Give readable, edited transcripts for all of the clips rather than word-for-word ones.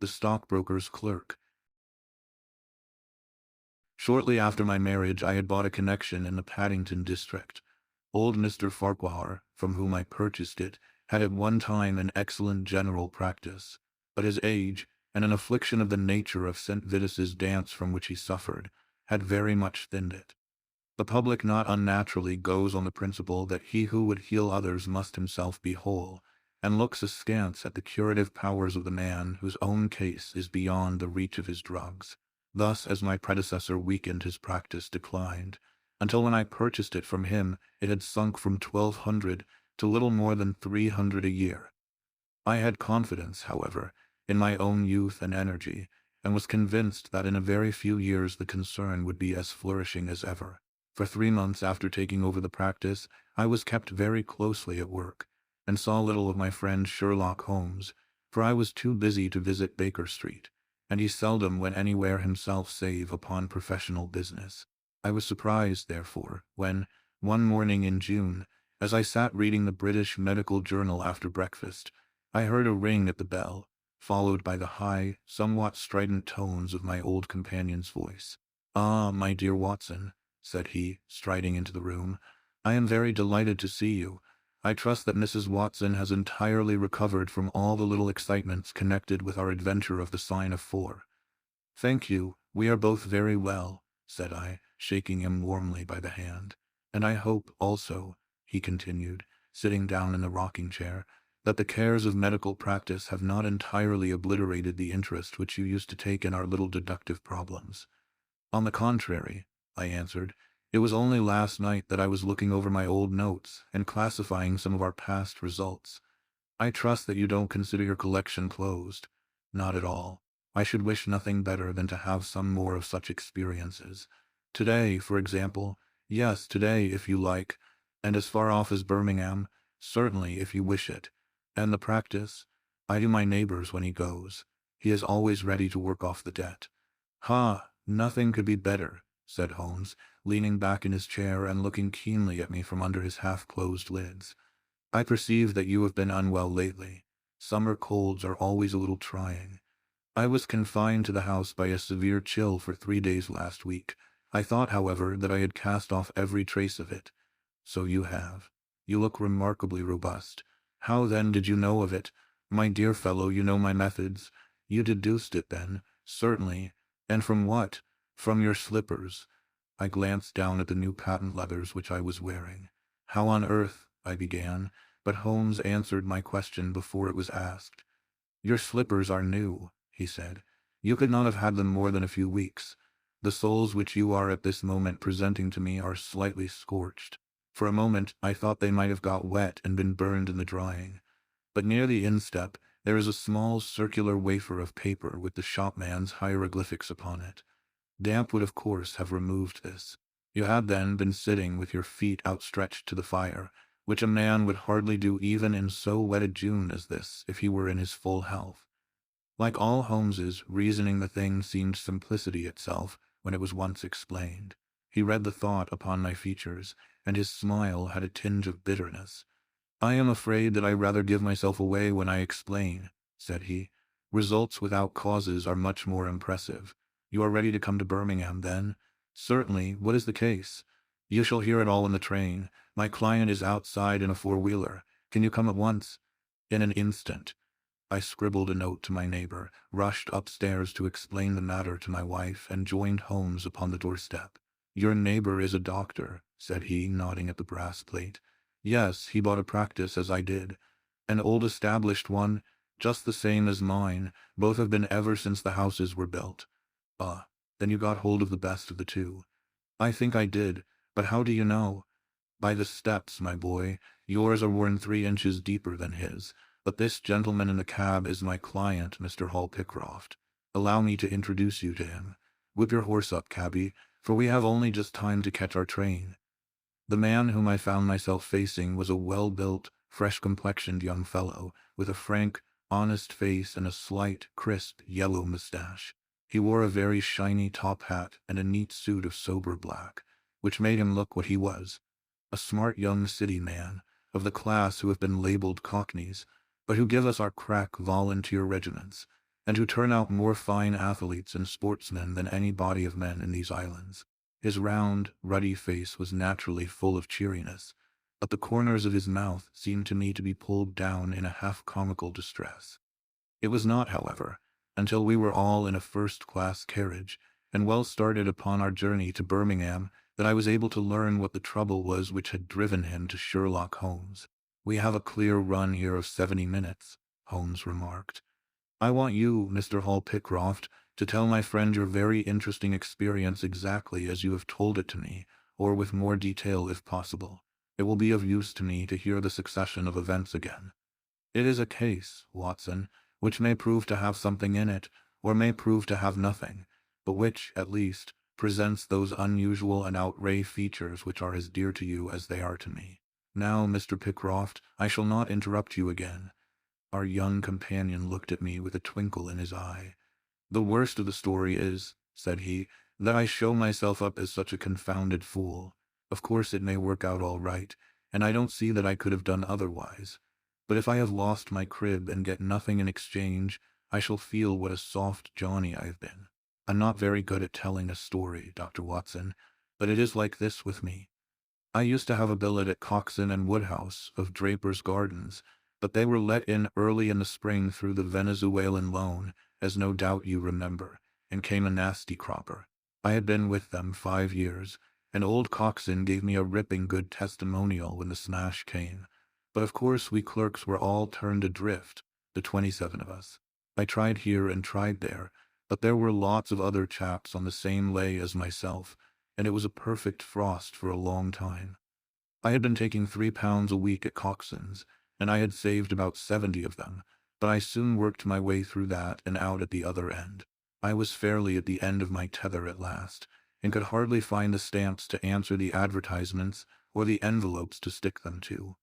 the stockbroker's clerk. Shortly after my marriage, I had bought a connection in the Paddington district. Old Mr. Farquhar, from whom I purchased it, had at one time an excellent general practice, but his age, and an affliction of the nature of St. Vitus's dance from which he suffered, had very much thinned it. The public not unnaturally goes on the principle that he who would heal others must himself be whole, and looks askance at the curative powers of the man whose own case is beyond the reach of his drugs. Thus, as my predecessor weakened, his practice declined, until when I purchased it from him it had sunk from 1,200 to little more than 300 a year. I had confidence, however, in my own youth and energy, and was convinced that in a very few years the concern would be as flourishing as ever. For 3 months after taking over the practice, I was kept very closely at work, and saw little of my friend Sherlock Holmes, for I was too busy to visit Baker Street, and he seldom went anywhere himself save upon professional business. I was surprised, therefore, when, one morning in June, as I sat reading the British Medical Journal after breakfast, I heard a ring at the bell, followed by the high, somewhat strident tones of my old companion's voice. "Ah, my dear Watson," said he, striding into the room, "I am very delighted to see you. I trust that Mrs. Watson has entirely recovered from all the little excitements connected with our adventure of the Sign of 4. "Thank you, we are both very well," said I, shaking him warmly by the hand. "And I hope, also," he continued, sitting down in the rocking-chair, "that the cares of medical practice have not entirely obliterated the interest which you used to take in our little deductive problems." "On the contrary," I answered, "it was only last night that I was looking over my old notes and classifying some of our past results. I trust that you don't consider your collection closed." "Not at all. I should wish nothing better than to have some more of such experiences. Today, for example. Yes, today, if you like, and as far off as Birmingham, certainly, if you wish it. And the practice? I do my neighbor's when he goes. He is always ready to work off the debt." "Ha, nothing could be better," said Holmes, leaning back in his chair and looking keenly at me from under his half-closed lids. "I perceive that you have been unwell lately. Summer colds are always a little trying. I was confined to the house by a severe chill for 3 days last week. I thought, however, that I had cast off every trace of it." "So you have. You look remarkably robust. How, then, did you know of it? My dear fellow, you know my methods. You deduced it, then? Certainly. And from what? From your slippers." I glanced down at the new patent leathers which I was wearing. "How on earth—" I began, but Holmes answered my question before it was asked. "Your slippers are new," he said. "You could not have had them more than a few weeks. The soles which you are at this moment presenting to me are slightly scorched. For a moment I thought they might have got wet and been burned in the drying. But near the instep there is a small circular wafer of paper with the shopman's hieroglyphics upon it. Damp would of course have removed this. You had then been sitting with your feet outstretched to the fire, which a man would hardly do even in so wet a June as this if he were in his full health." Like all Holmes's, reasoning the thing seemed simplicity itself when it was once explained. He read the thought upon my features, and his smile had a tinge of bitterness. "I am afraid that I rather give myself away when I explain," said he. "Results without causes are much more impressive. You are ready to come to Birmingham, then?" "Certainly. What is the case?" "You shall hear it all in the train. My client is outside in a four-wheeler. Can you come at once?" "In an instant." I scribbled a note to my neighbor, rushed upstairs to explain the matter to my wife, and joined Holmes upon the doorstep. "Your neighbor is a doctor," said he, nodding at the brass plate. "Yes, he bought a practice as I did. An old established one, just the same as mine. Both have been ever since the houses were built." "Ah, then you got hold of the best of the two." "I think I did, but how do you know?" "By the steps, my boy. Yours are worn 3 inches deeper than his. But this gentleman in the cab is my client, Mr. Hall Pycroft. Allow me to introduce you to him. Whip your horse up, cabby, for we have only just time to catch our train." The man whom I found myself facing was a well-built, fresh-complexioned young fellow, with a frank, honest face and a slight, crisp, yellow mustache. He wore a very shiny top hat and a neat suit of sober black, which made him look what he was, a smart young city man, of the class who have been labelled cockneys, but who give us our crack volunteer regiments. and who turn out more fine athletes and sportsmen than any body of men in these islands. His round, ruddy face was naturally full of cheeriness, but the corners of his mouth seemed to me to be pulled down in a half-comical distress. It was not, however, until we were all in a first-class carriage and well started upon our journey to Birmingham that I was able to learn what the trouble was which had driven him to Sherlock Holmes. "We have a clear run here of 70 minutes, Holmes remarked. "I want you, Mr. Hall Pycroft, to tell my friend your very interesting experience exactly as you have told it to me, or with more detail if possible. It will be of use to me to hear the succession of events again. It is a case, Watson, which may prove to have something in it, or may prove to have nothing, but which, at least, presents those unusual and outre features which are as dear to you as they are to me. Now, Mr. Pycroft, I shall not interrupt you again." Our young companion looked at me with a twinkle in his eye. "The worst of the story is," said he, "that I show myself up as such a confounded fool. Of course it may work out all right, and I don't see that I could have done otherwise. But if I have lost my crib and get nothing in exchange, I shall feel what a soft Johnny I have been. I'm not very good at telling a story, Dr. Watson, but it is like this with me. I used to have a billet at Coxon and Woodhouse of Draper's Gardens, but they were let in early in the spring through the Venezuelan loan, as no doubt you remember, and came a nasty cropper. I had been with them 5 years, and old Coxon gave me a ripping good testimonial when the smash came. But of course we clerks were all turned adrift, the 27 of us. I tried here and tried there, but there were lots of other chaps on the same lay as myself, and it was a perfect frost for a long time. I had been taking £3 a week at Coxon's, and I had saved about 70 of them, but I soon worked my way through that and out at the other end. I was fairly at the end of my tether at last, and could hardly find the stamps to answer the advertisements or the envelopes to stick them to.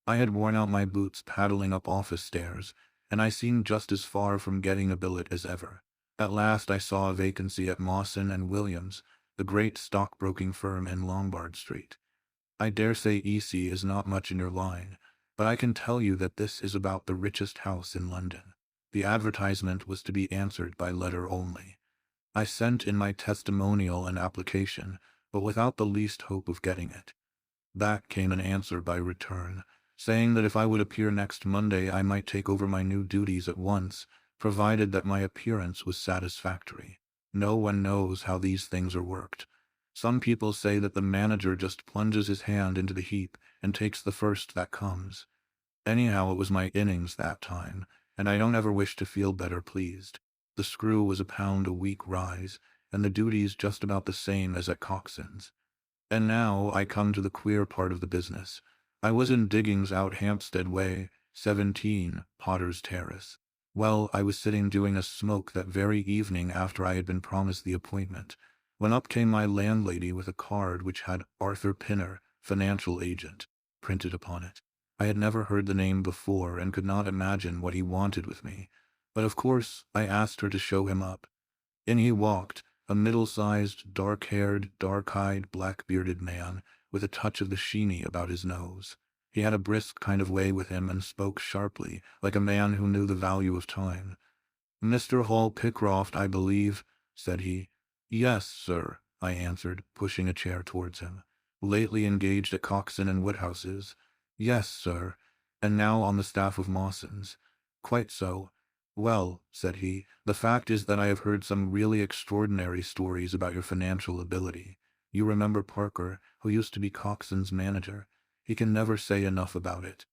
I had worn out my boots paddling up office stairs, and I seemed just as far from getting a billet as ever. At last I saw a vacancy at Mawson and Williams, the great stockbroking firm in Lombard Street. I dare say EC is not much in your line, but I can tell you that this is about the richest house in London. The advertisement was to be answered by letter only. I sent in my testimonial and application, but without the least hope of getting it. Back came an answer by return, saying that if I would appear next Monday I might take over my new duties at once, provided that my appearance was satisfactory. No one knows how these things are worked. Some people say that the manager just plunges his hand into the heap and takes the first that comes. Anyhow, it was my innings that time, and I don't ever wish to feel better pleased. The screw was £1 a week rise, and the duties just about the same as at Coxon's. And now I come to the queer part of the business. I was in diggings out Hampstead Way, 17, Potter's Terrace. Well, I was sitting doing a smoke that very evening after I had been promised the appointment, when up came my landlady with a card which had Arthur Pinner, financial agent, printed upon it. I had never heard the name before and could not imagine what he wanted with me, but of course I asked her to show him up. In he walked, a middle-sized, dark-haired, dark-eyed, black-bearded man, with a touch of the sheeny about his nose. He had a brisk kind of way with him and spoke sharply, like a man who knew the value of time. "Mr. Hall Pycroft, I believe," said he. "Yes, sir," I answered, pushing a chair towards him. "Lately engaged at Coxon and Woodhouse's." "Yes, sir." "And now on the staff of Mawson's." "Quite so." "Well," said he, "the fact is that I have heard some really extraordinary stories about your financial ability. You remember Parker, who used to be Coxon's manager? He can never say enough about it."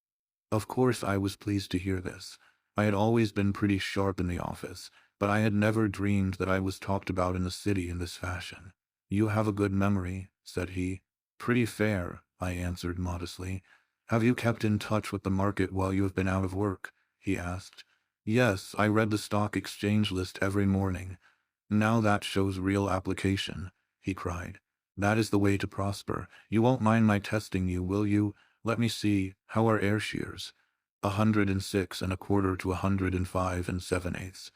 Of course I was pleased to hear this. I had always been pretty sharp in the office, but I had never dreamed that I was talked about in the city in this fashion. "You have a good memory," said he. "Pretty fair," I answered modestly. "Have you kept in touch with the market while you have been out of work?" he asked. "Yes, I read the stock exchange list every morning." "Now that shows real application," he cried. "That is the way to prosper. You won't mind my testing you, will you? Let me see, how are Ayrshires?" 106 1/4 to 105 7/8.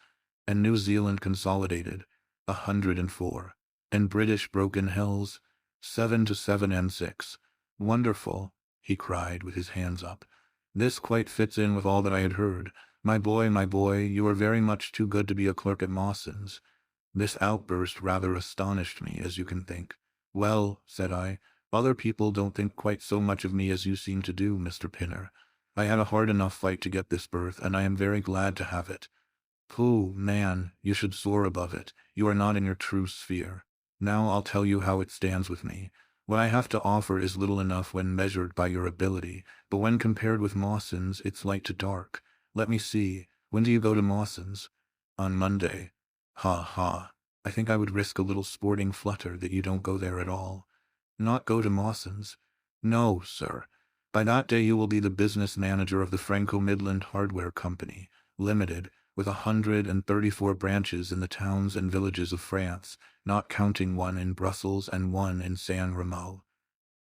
And New Zealand Consolidated, 104. And British Broken Hills, 7 to 7 6. "Wonderful," he cried with his hands up. This quite fits in with all that I had heard. My boy, you are very much too good to be a clerk at Mawson's." This outburst rather astonished me, as you can think. "Well," said I, "other people don't think quite so much of me as you seem to do, Mr. Pinner. I had a hard enough fight to get this berth, and I am very glad to have it." "Pooh, man, you should soar above it. You are not in your true sphere. Now I'll tell you how it stands with me. What I have to offer is little enough when measured by your ability, but when compared with Mawson's, it's light to dark. Let me see. When do you go to Mawson's?" "On Monday." "Ha ha. I think I would risk a little sporting flutter that you don't go there at all." "Not go to Mawson's?" "No, sir. By that day you will be the business manager of the Franco-Midland Hardware Company, Limited, with 134 branches in the towns and villages of France, not counting one in Brussels and one in San Remo."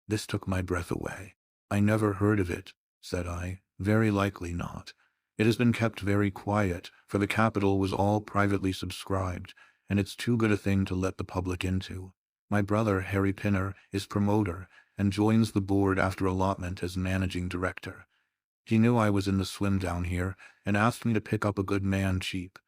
This took my breath away. "I never heard of it," said I. "Very likely not. It has been kept very quiet, for the capital was all privately subscribed, and it's too good a thing to let the public into. My brother, Harry Pinner, is promoter, and joins the board after allotment as managing director. He knew I was in the swim down here, and asked me to pick up a good man cheap.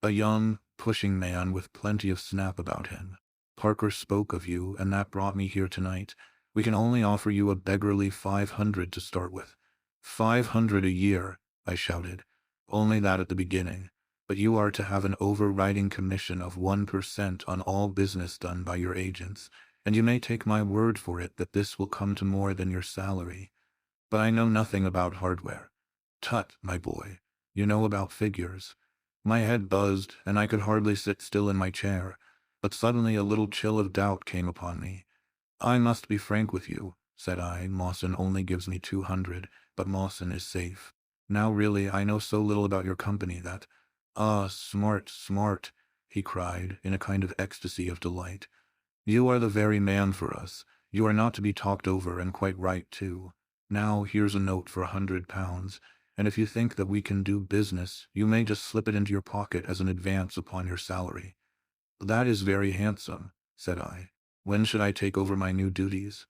A young, pushing man with plenty of snap about him. Parker spoke of you, and that brought me here tonight. We can only offer you a beggarly 500 to start with." "500 a year," I shouted. "Only that at the beginning. But you are to have an overriding commission of 1% on all business done by your agents, and you may take my word for it that this will come to more than your salary. But I know nothing about hardware." "Tut, my boy, you know about figures." My head buzzed, and I could hardly sit still in my chair, but suddenly a little chill of doubt came upon me. "I must be frank with you," said I. "Mawson only gives me 200, but Mawson is safe. Now really, I know so little about your company that—" "Ah, smart, smart," he cried, in a kind of ecstasy of delight. "You are the very man for us. You are not to be talked over, and quite right, too. Now, here's a note for £100, and if you think that we can do business, you may just slip it into your pocket as an advance upon your salary." "That is very handsome," said I. "When should I take over my new duties?"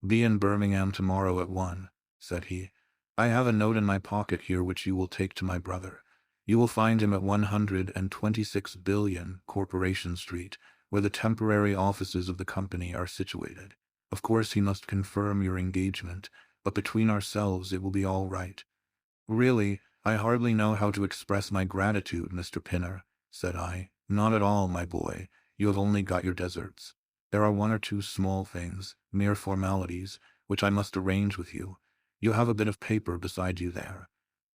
"Be in Birmingham tomorrow at 1, said he. "I have a note in my pocket here which you will take to my brother. You will find him at 126 Billion, Corporation Street, where the temporary offices of the company are situated. Of course he must confirm your engagement, but between ourselves it will be all right." "Really, I hardly know how to express my gratitude, Mr. Pinner," said I. "Not at all, my boy. You have only got your deserts. There are one or two small things, mere formalities, which I must arrange with you. You have a bit of paper beside you there.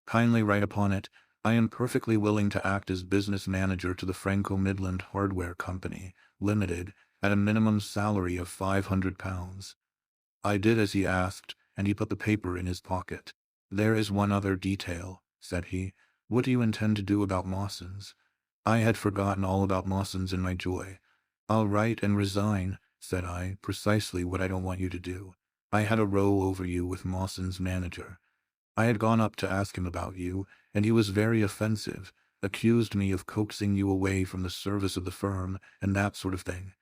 Kindly write upon it, 'I am perfectly willing to act as business manager to the Franco-Midland Hardware Company, Limited, at a minimum salary of £500. I did as he asked, and he put the paper in his pocket. "There is one other detail," said he. "What do you intend to do about Mawson's?" I had forgotten all about Mawson's in my joy. "I'll write and resign," said I, "precisely what I don't want you to do. I had a row over you with Mawson's manager. I had gone up to ask him about you, and he was very offensive, accused me of coaxing you away from the service of the firm, and that sort of thing.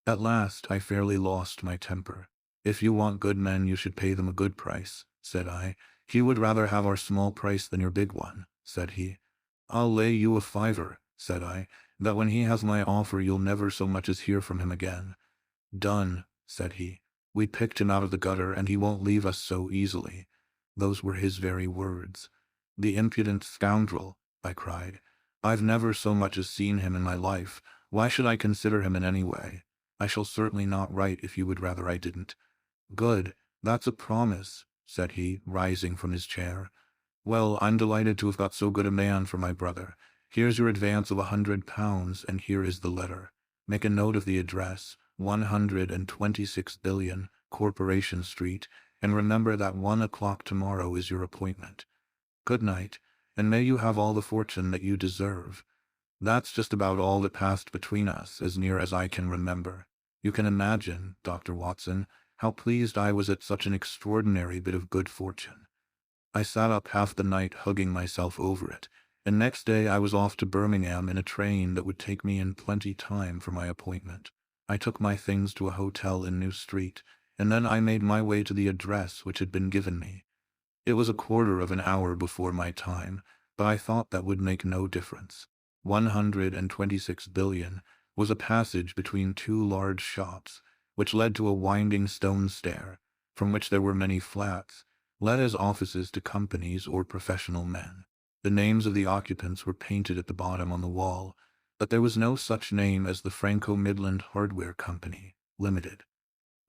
At last I fairly lost my temper. 'If you want good men, you should pay them a good price,' said I. 'He would rather have our small price than your big one,' said he. 'I'll lay you a fiver,' said I, 'that when he has my offer you'll never so much as hear from him again.' 'Done,' said he. 'We picked him out of the gutter, and he won't leave us so easily.' Those were his very words. 'The impudent scoundrel,' I cried. 'I've never so much as seen him in my life. Why should I consider him in any way? I shall certainly not write if you would rather I didn't.' 'Good, that's a promise,' said he, rising from his chair. 'Well, I'm delighted to have got so good a man for my brother. Here's your advance of £100, and here is the letter. Make a note of the address, 126 Billion, Corporation Street, and remember that 1 o'clock tomorrow is your appointment. Good night, and may you have all the fortune that you deserve.' That's just about all that passed between us, as near as I can remember. You can imagine, Dr. Watson, how pleased I was at such an extraordinary bit of good fortune. I sat up half the night hugging myself over it, and next day I was off to Birmingham in a train that would take me in plenty time for my appointment. I took my things to a hotel in New Street, and then I made my way to the address which had been given me. It was a quarter of an hour before my time, but I thought that would make no difference. 126 billion was a passage between two large shops, which led to a winding stone stair, from which there were many flats, let as offices to companies or professional men. The names of the occupants were painted at the bottom on the wall, but there was no such name as the Franco-Midland Hardware Company, Limited.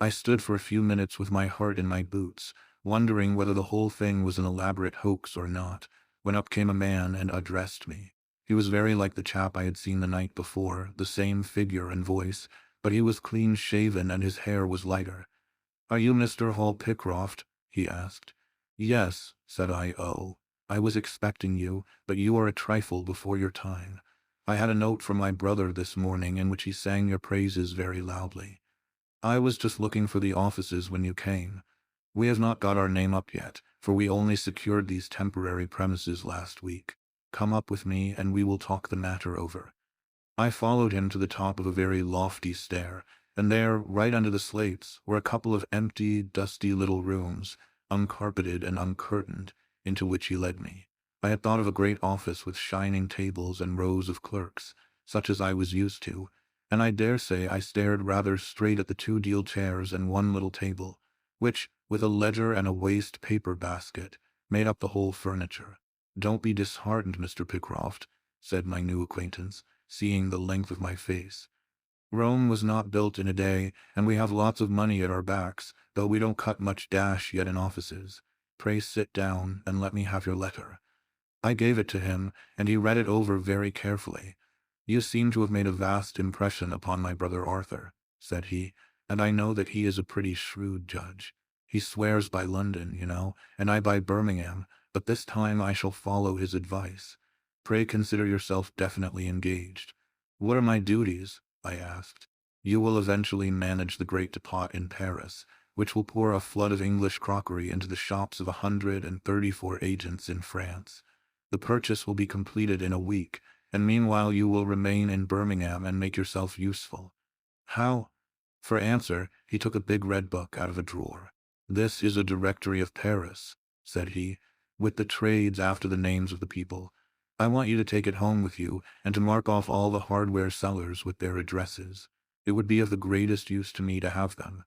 I stood for a few minutes with my heart in my boots, wondering whether the whole thing was an elaborate hoax or not, when up came a man and addressed me. He was very like the chap I had seen the night before, the same figure and voice, but he was clean-shaven and his hair was lighter. "Are you Mr. Hall Pycroft?" he asked. "Yes," said I. "Oh, I was expecting you, but you are a trifle before your time. I had a note from my brother this morning in which he sang your praises very loudly. I was just looking for the offices when you came. We have not got our name up yet, for we only secured these temporary premises last week. Come up with me, and we will talk the matter over." I followed him to the top of a very lofty stair, and there, right under the slates, were a couple of empty, dusty little rooms, uncarpeted and uncurtained, into which he led me. I had thought of a great office with shining tables and rows of clerks, such as I was used to, and I dare say I stared rather straight at the two deal chairs and one little table, which, with a ledger and a waste paper basket, made up the whole furniture. "Don't be disheartened, Mr. Pycroft," said my new acquaintance, seeing the length of my face. "Rome was not built in a day, and we have lots of money at our backs, though we don't cut much dash yet in offices. Pray sit down, and let me have your letter." I gave it to him, and he read it over very carefully. "You seem to have made a vast impression upon my brother Arthur," said he, "and I know that he is a pretty shrewd judge. He swears by London, you know, and I by Birmingham, but this time I shall follow his advice. Pray consider yourself definitely engaged." "What are my duties?" I asked. "You will eventually manage the great depot in Paris, which will pour a flood of English crockery into the shops of 134 agents in France. The purchase will be completed in a week, and meanwhile you will remain in Birmingham and make yourself useful." "How?" For answer, he took a big red book out of a drawer. "This is a directory of Paris," said he, "with the trades after the names of the people. I want you to take it home with you, and to mark off all the hardware sellers with their addresses. It would be of the greatest use to me to have them."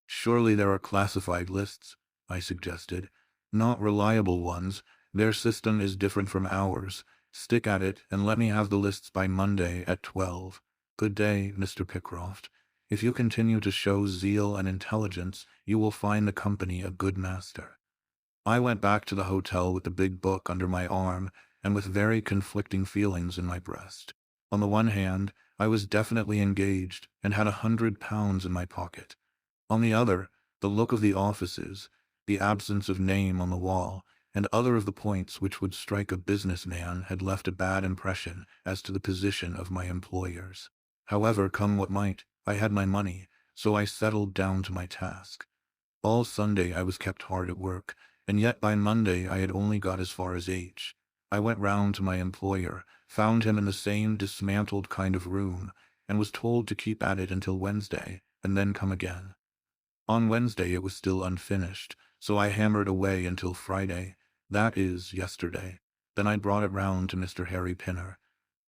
"Surely there are classified lists," I suggested. "Not reliable ones. Their system is different from ours. Stick at it, and let me have the lists by Monday at 12. Good day, Mr. Pycroft. If you continue to show zeal and intelligence, you will find the company a good master." I went back to the hotel with the big book under my arm, and with very conflicting feelings in my breast. On the one hand, I was definitely engaged, and had £100 in my pocket. On the other, the look of the offices, the absence of name on the wall, and other of the points which would strike a businessman had left a bad impression as to the position of my employers. However, come what might, I had my money, so I settled down to my task. All Sunday I was kept hard at work, and yet by Monday I had only got as far as H. I went round to my employer, found him in the same dismantled kind of room, and was told to keep at it until Wednesday, and then come again. On Wednesday it was still unfinished, so I hammered away until Friday, that is, yesterday. Then I brought it round to Mr. Harry Pinner.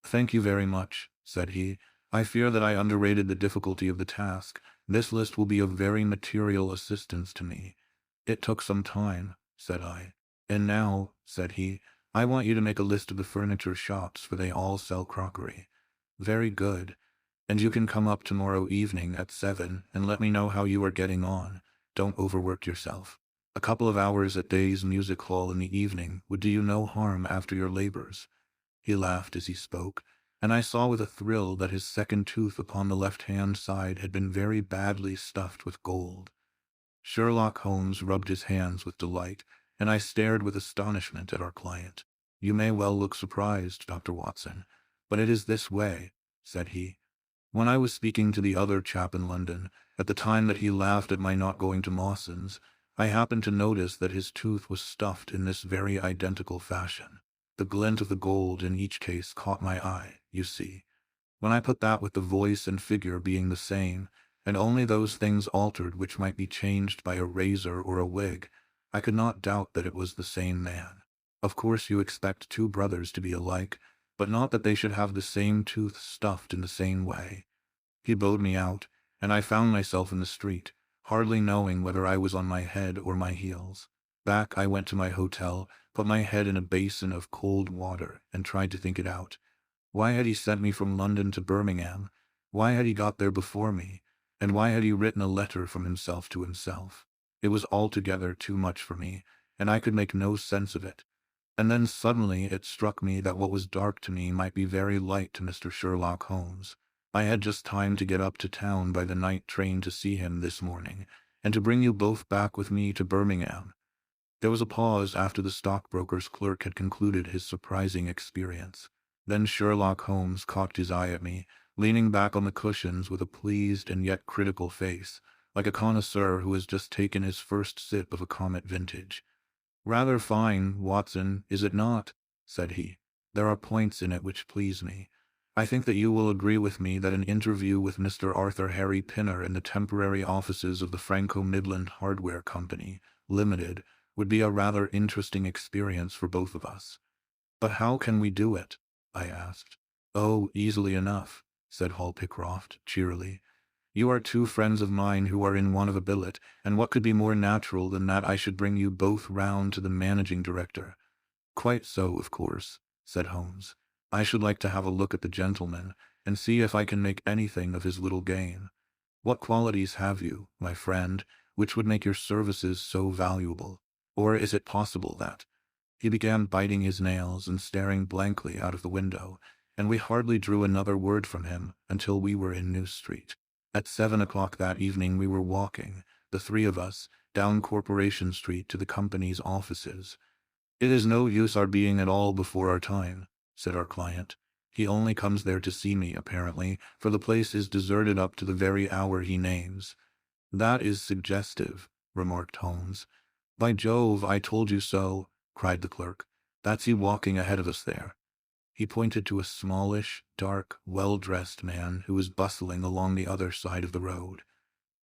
"Thank you very much," said he. "I fear that I underrated the difficulty of the task. This list will be of very material assistance to me." "It took some time," said I. "And now," said he, "I want you to make a list of the furniture shops, for they all sell crockery." "Very good. And you can come up tomorrow evening at 7 and let me know how you are getting on. Don't overwork yourself. A couple of hours at Day's music hall in the evening would do you no harm after your labors." He laughed as he spoke, and I saw with a thrill that his second tooth upon the left-hand side had been very badly stuffed with gold. Sherlock Holmes rubbed his hands with delight, and I stared with astonishment at our client. "You may well look surprised, Dr. Watson, but it is this way," said he. "When I was speaking to the other chap in London, at the time that he laughed at my not going to Mawson's, I happened to notice that his tooth was stuffed in this very identical fashion. The glint of the gold in each case caught my eye, you see. When I put that with the voice and figure being the same, and only those things altered which might be changed by a razor or a wig, I could not doubt that it was the same man. Of course you expect two brothers to be alike, but not that they should have the same tooth stuffed in the same way. He bowed me out, and I found myself in the street, hardly knowing whether I was on my head or my heels. Back I went to my hotel, put my head in a basin of cold water, and tried to think it out. Why had he sent me from London to Birmingham? Why had he got there before me? And why had he written a letter from himself to himself? It was altogether too much for me, and I could make no sense of it. And then suddenly it struck me that what was dark to me might be very light to Mr. Sherlock Holmes. I had just time to get up to town by the night train to see him this morning, and to bring you both back with me to Birmingham. There was a pause after the stockbroker's clerk had concluded his surprising experience. Then Sherlock Holmes cocked his eye at me, leaning back on the cushions with a pleased and yet critical face, like a connoisseur who has just taken his first sip of a Comet vintage. "Rather fine, Watson, is it not?" said he. "There are points in it which please me. I think that you will agree with me that an interview with Mr. Arthur Harry Pinner in the temporary offices of the Franco-Midland Hardware Company, Limited, would be a rather interesting experience for both of us." "But how can we do it?" I asked. "Oh, easily enough," said Hall Pycroft cheerily. "You are two friends of mine who are in want of a billet, and what could be more natural than that I should bring you both round to the managing director?" "Quite so, of course," said Holmes. "I should like to have a look at the gentleman, and see if I can make anything of his little game. What qualities have you, my friend, which would make your services so valuable? Or is it possible that—" He began biting his nails and staring blankly out of the window, and we hardly drew another word from him until we were in New Street. At 7 o'clock that evening we were walking, the three of us, down Corporation Street to the company's offices. "It is no use our being at all before our time," said our client. "He only comes there to see me, apparently, for the place is deserted up to the very hour he names." "That is suggestive," remarked Holmes. "By Jove, I told you so," cried the clerk. "That's he walking ahead of us there." He pointed to a smallish, dark, well-dressed man who was bustling along the other side of the road.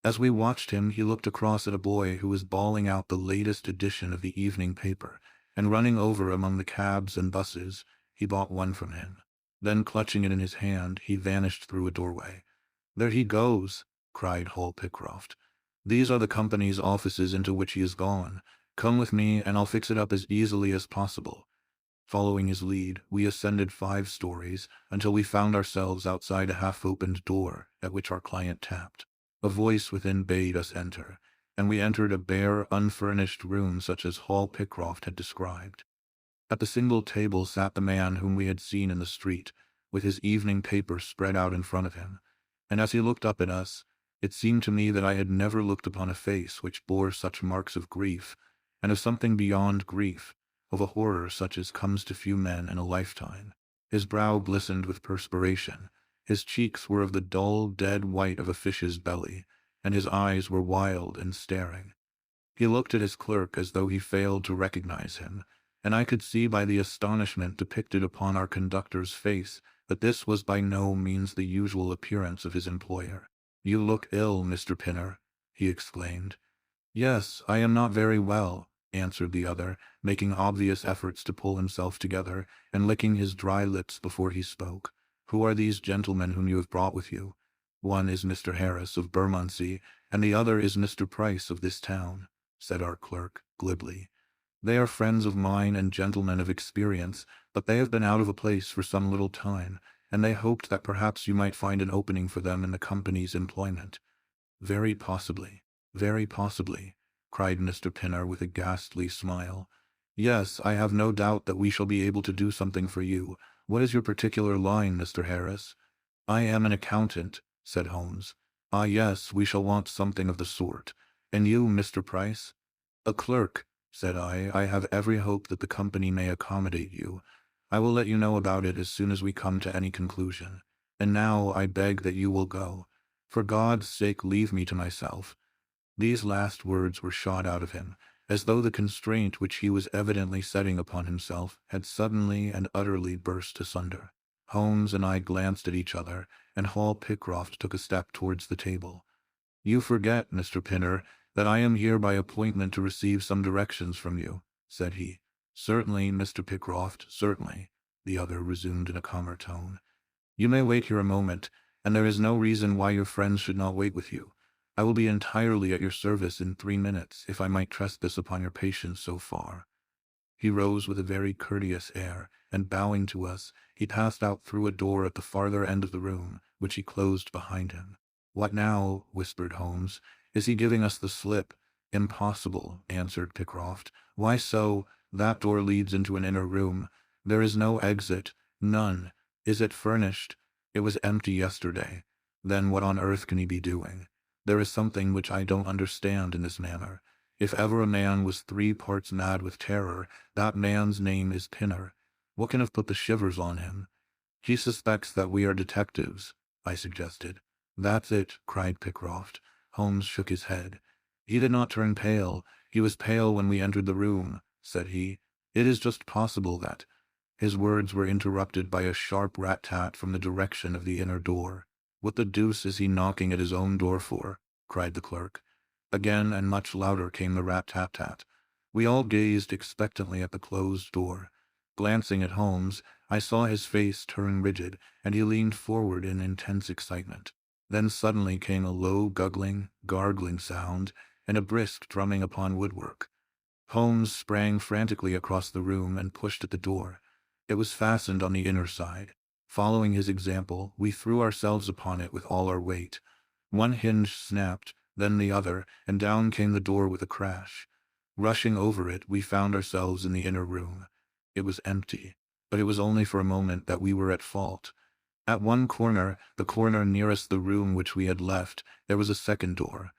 As we watched him, he looked across at a boy who was bawling out the latest edition of the evening paper, and running over among the cabs and buses, he bought one from him. Then, clutching it in his hand, he vanished through a doorway. "There he goes," cried Hall Pycroft. "These are the company's offices into which he has gone. Come with me, and I'll fix it up as easily as possible." Following his lead, we ascended 5 stories until we found ourselves outside a half-opened door at which our client tapped. A voice within bade us enter, and we entered a bare, unfurnished room such as Hall Pycroft had described. At the single table sat the man whom we had seen in the street, with his evening paper spread out in front of him, and as he looked up at us, it seemed to me that I had never looked upon a face which bore such marks of grief, and of something beyond grief, of a horror such as comes to few men in a lifetime. His brow glistened with perspiration, his cheeks were of the dull, dead white of a fish's belly, and his eyes were wild and staring. He looked at his clerk as though he failed to recognize him, and I could see by the astonishment depicted upon our conductor's face that this was by no means the usual appearance of his employer. "You look ill, Mr. Pinner," he exclaimed. "Yes, I am not very well," answered the other, making obvious efforts to pull himself together, and licking his dry lips before he spoke. "Who are these gentlemen whom you have brought with you?" "One is Mr. Harris of Bermondsey, and the other is Mr. Price of this town," said our clerk, glibly. "They are friends of mine and gentlemen of experience, but they have been out of a place for some little time, and they hoped that perhaps you might find an opening for them in the company's employment." "Very possibly, very possibly," cried Mr. Pinner with a ghastly smile. "Yes, I have no doubt that we shall be able to do something for you. What is your particular line, Mr. Harris?" "I am an accountant," said Holmes. "Ah, yes, we shall want something of the sort. And you, Mr. Price?" "A clerk," said I. "I have every hope that the company may accommodate you. I will let you know about it as soon as we come to any conclusion. And now I beg that you will go. For God's sake, leave me to myself." These last words were shot out of him, as though the constraint which he was evidently setting upon himself had suddenly and utterly burst asunder. Holmes and I glanced at each other, and Hall Pycroft took a step towards the table. "You forget, Mr. Pinner, that I am here by appointment to receive some directions from you," said he. "Certainly, Mr. Pycroft, certainly," the other resumed in a calmer tone. "You may wait here a moment, and there is no reason why your friends should not wait with you. I will be entirely at your service in 3 minutes, if I might trust this upon your patience so far." He rose with a very courteous air, and bowing to us, he passed out through a door at the farther end of the room, which he closed behind him. "What now?" whispered Holmes. "Is he giving us the slip?" "Impossible," answered Pycroft. "Why so? That door leads into an inner room. There is no exit. None. Is it furnished? It was empty yesterday. Then what on earth can he be doing? There is something which I don't understand in this manner. If ever a man was 3 parts mad with terror, that man's name is Pinner. What can have put the shivers on him?" "He suspects that we are detectives," I suggested. "That's it," cried Pycroft. Holmes shook his head. "He did not turn pale. He was pale when we entered the room," said he. "It is just possible that—" His words were interrupted by a sharp rat-tat from the direction of the inner door. "What the deuce is he knocking at his own door for?" cried the clerk. Again and much louder came the rat-tat-tat. We all gazed expectantly at the closed door. Glancing at Holmes, I saw his face turn rigid, and he leaned forward in intense excitement. Then suddenly came a low guggling, gargling sound, and a brisk drumming upon woodwork. Holmes sprang frantically across the room and pushed at the door. It was fastened on the inner side. Following his example, we threw ourselves upon it with all our weight. One hinge snapped, then the other, and down came the door with a crash. Rushing over it, we found ourselves in the inner room. It was empty, but it was only for a moment that we were at fault. At one corner, the corner nearest the room which we had left, there was a second door.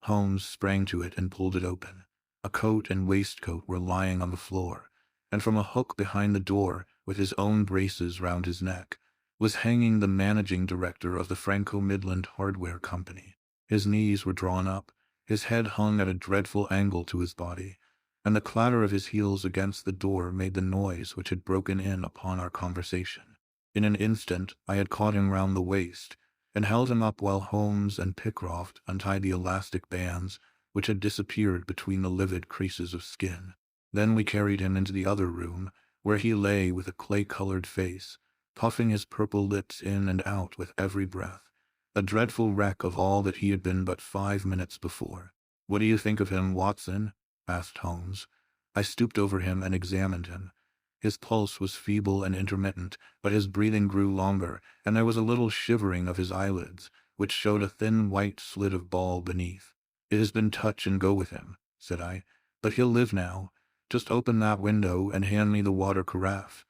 Holmes sprang to it and pulled it open. A coat and waistcoat were lying on the floor, and from a hook behind the door, with his own braces round his neck, was hanging the managing director of the Franco-Midland Hardware Company. His knees were drawn up, his head hung at a dreadful angle to his body, and the clatter of his heels against the door made the noise which had broken in upon our conversation. In an instant I had caught him round the waist, and held him up while Holmes and Pycroft untied the elastic bands which had disappeared between the livid creases of skin. Then we carried him into the other room, where he lay with a clay-colored face, puffing his purple lips in and out with every breath, a dreadful wreck of all that he had been but 5 minutes before. "What do you think of him, Watson?" asked Holmes. I stooped over him and examined him. His pulse was feeble and intermittent, but his breathing grew longer, and there was a little shivering of his eyelids, which showed a thin white slit of ball beneath. "It has been touch and go with him," said I, "but he'll live now. Just open that window and hand me the water carafe."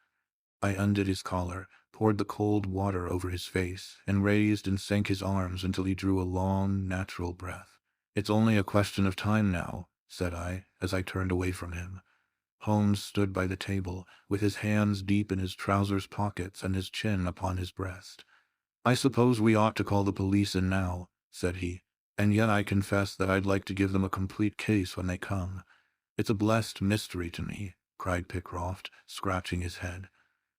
I undid his collar, poured the cold water over his face, and raised and sank his arms until he drew a long, natural breath. "It's only a question of time now," said I, as I turned away from him. Holmes stood by the table, with his hands deep in his trousers pockets and his chin upon his breast. "I suppose we ought to call the police in now," said he, "and yet I confess that I'd like to give them a complete case when they come." "It's a blessed mystery to me," cried Pycroft, scratching his head.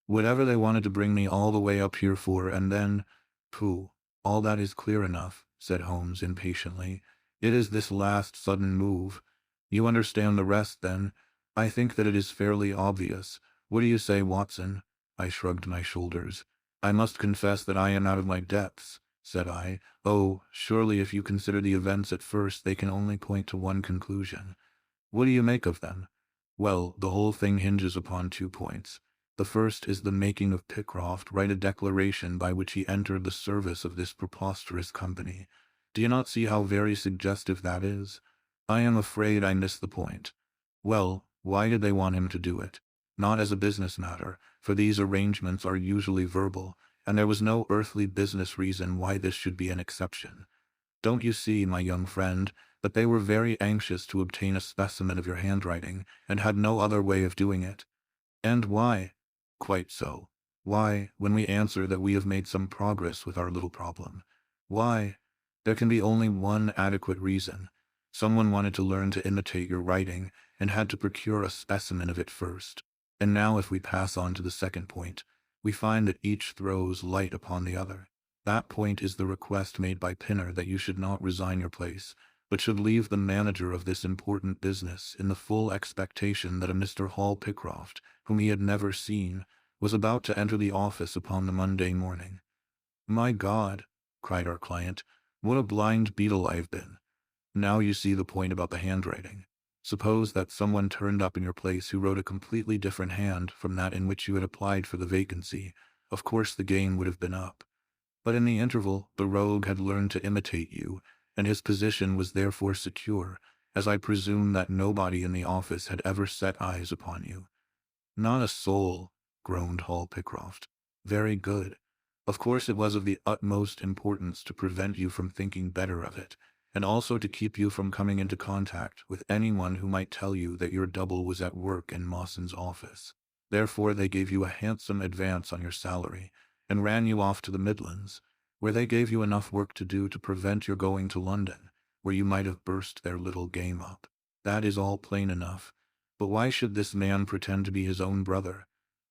"Whatever they wanted to bring me all the way up here for, and then—" "Pooh, all that is clear enough," said Holmes impatiently. "It is this last sudden move. You understand the rest, then? I think that it is fairly obvious. What do you say, Watson?" I shrugged my shoulders. "I must confess that I am out of my depths," said I. "Oh, surely if you consider the events at first they can only point to one conclusion." "What do you make of them?" "Well, the whole thing hinges upon 2 points. The first is the making of Pycroft write a declaration by which he entered the service of this preposterous company. Do you not see how very suggestive that is? I am afraid I miss the point. Well, why did they want him to do it? Not as a business matter, for these arrangements are usually verbal, and there was no earthly business reason why this should be an exception. Don't you see, my young friend, that they were very anxious to obtain a specimen of your handwriting, and had no other way of doing it? And why? Quite so. Why, when we answer that we have made some progress with our little problem? Why? There can be only one adequate reason. Someone wanted to learn to imitate your writing, and had to procure a specimen of it first. And now if we pass on to the second point, we find that each throws light upon the other. That point is the request made by Pinner that you should not resign your place. but should leave the manager of this important business in the full expectation that a Mr. Hall Pycroft, whom he had never seen, was about to enter the office upon the Monday morning. "My God," cried our client, "what a blind beetle I've been! Now you see the point about the handwriting. Suppose that someone turned up in your place who wrote a completely different hand from that in which you had applied for the vacancy. Of course the game would have been up. But in the interval, the rogue had learned to imitate you, and his position was therefore secure, as I presume that nobody in the office had ever set eyes upon you." "Not a soul," groaned Hall Pycroft. "Very good. Of course it was of the utmost importance to prevent you from thinking better of it, and also to keep you from coming into contact with anyone who might tell you that your double was at work in Mawson's office. Therefore they gave you a handsome advance on your salary, and ran you off to the Midlands, where they gave you enough work to do to prevent your going to London, where you might have burst their little game up. That is all plain enough. But why should this man pretend to be his own brother?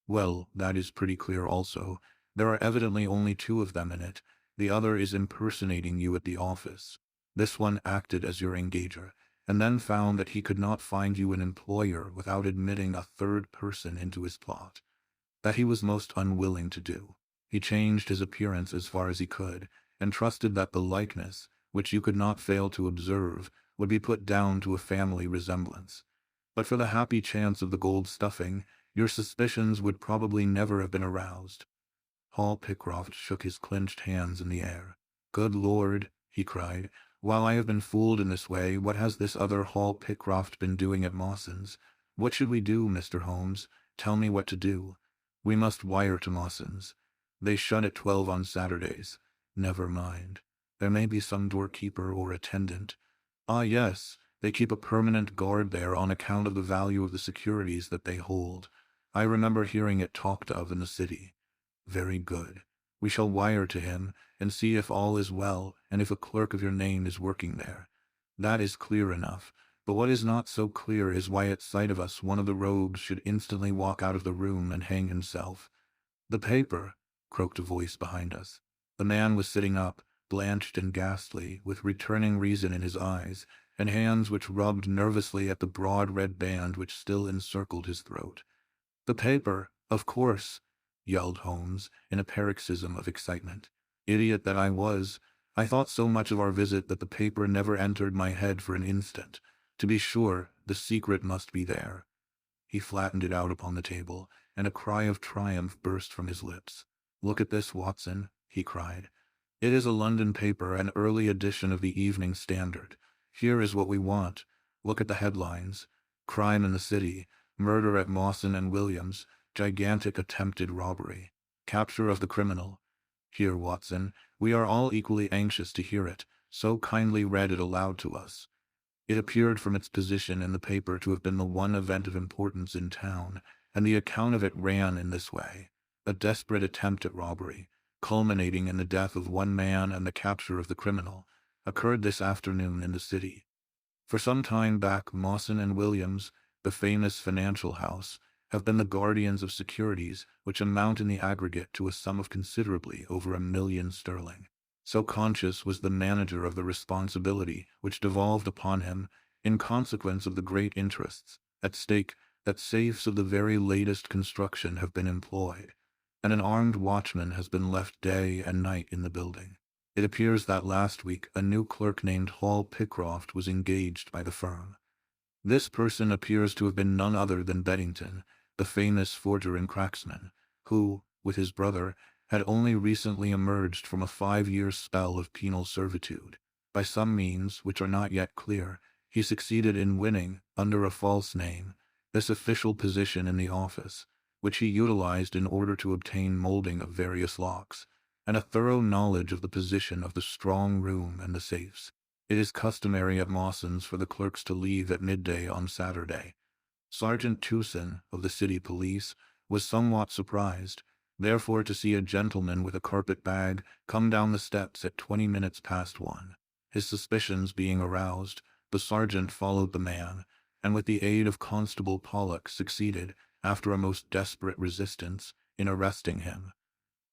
Well, that is pretty clear also. There are evidently only two of them in it. The other is impersonating you at the office. This one acted as your engager, and then found that he could not find you an employer without admitting a third person into his plot. That he was most unwilling to do. He changed his appearance as far as he could, and trusted that the likeness, which you could not fail to observe, would be put down to a family resemblance. But for the happy chance of the gold stuffing, your suspicions would probably never have been aroused." Hall Pycroft shook his clenched hands in the air. "Good Lord," he cried, "while I have been fooled in this way, what has this other Hall Pycroft been doing at Mawson's? What should we do, Mr. Holmes? Tell me what to do." "We must wire to Mawson's. They shut at 12 on Saturdays." "Never mind. There may be some doorkeeper or attendant." "Ah, yes. They keep a permanent guard there on account of the value of the securities that they hold. I remember hearing it talked of in the city." "Very good. We shall wire to him, and see if all is well, and if a clerk of your name is working there. That is clear enough. But what is not so clear is why at sight of us one of the rogues should instantly walk out of the room and hang himself." "The paper," croaked a voice behind us. The man was sitting up, blanched and ghastly, with returning reason in his eyes, and hands which rubbed nervously at the broad red band which still encircled his throat. "The paper, of course," yelled Holmes, in a paroxysm of excitement. Idiot that I was! I thought so much of our visit that the paper never entered my head for an instant. To be sure, the secret must be there. He flattened it out upon the table, and a cry of triumph burst from his lips. "Look at this, Watson," he cried. "It is a London paper, an early edition of the Evening Standard. Here is what we want. Look at the headlines. Crime in the City, murder at Mawson and Williams, gigantic attempted robbery, capture of the criminal. Here, Watson, we are all equally anxious to hear it, so kindly read it aloud to us." It appeared from its position in the paper to have been the one event of importance in town, and the account of it ran in this way. A desperate attempt at robbery, culminating in the death of one man and the capture of the criminal, occurred this afternoon in the city. For some time back, Mawson and Williams, the famous financial house, have been the guardians of securities which amount in the aggregate to a sum of considerably over £1,000,000. So conscious was the manager of the responsibility which devolved upon him in consequence of the great interests at stake that safes of the very latest construction have been employed, and an armed watchman has been left day and night in the building. It appears that last week a new clerk named Hall Pycroft was engaged by the firm. This person appears to have been none other than Beddington, the famous forger and cracksman, who, with his brother, had only recently emerged from a 5-year spell of penal servitude. By some means, which are not yet clear, he succeeded in winning, under a false name, this official position in the office, which he utilized in order to obtain molding of various locks, and a thorough knowledge of the position of the strong room and the safes. It is customary at Mawson's for the clerks to leave at midday on Saturday. Sergeant Tewson, of the city police, was somewhat surprised, therefore, to see a gentleman with a carpet bag come down the steps at 20 minutes past 1. His suspicions being aroused, the sergeant followed the man, and with the aid of Constable Pollock succeeded, after a most desperate resistance, in arresting him.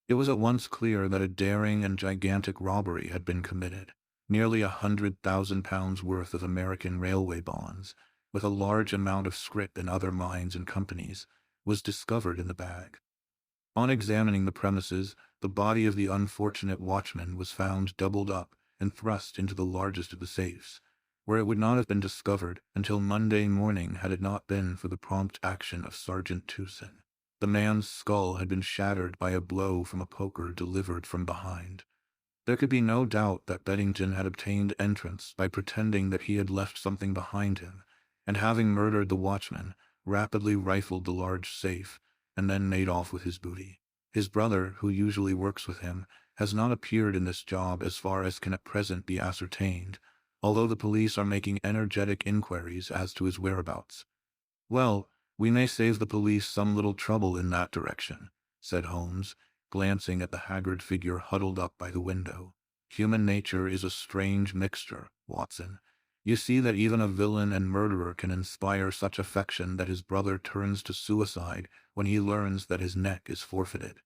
It was at once clear that a daring and gigantic robbery had been committed. nearly £100,000 worth of American railway bonds, with a large amount of scrip in other mines and companies, was discovered in the bag. On examining the premises, the body of the unfortunate watchman was found doubled up and thrust into the largest of the safes, where it would not have been discovered until Monday morning had it not been for the prompt action of Sergeant Tucson. The man's skull had been shattered by a blow from a poker delivered from behind. There could be no doubt that Beddington had obtained entrance by pretending that he had left something behind him, and having murdered the watchman, rapidly rifled the large safe, and then made off with his booty. His brother, who usually works with him, has not appeared in this job as far as can at present be ascertained, although the police are making energetic inquiries as to his whereabouts. "Well, we may save the police some little trouble in that direction," said Holmes, glancing at the haggard figure huddled up by the window. "Human nature is a strange mixture, Watson. You see that even a villain and murderer can inspire such affection that his brother turns to suicide when he learns that his neck is forfeited.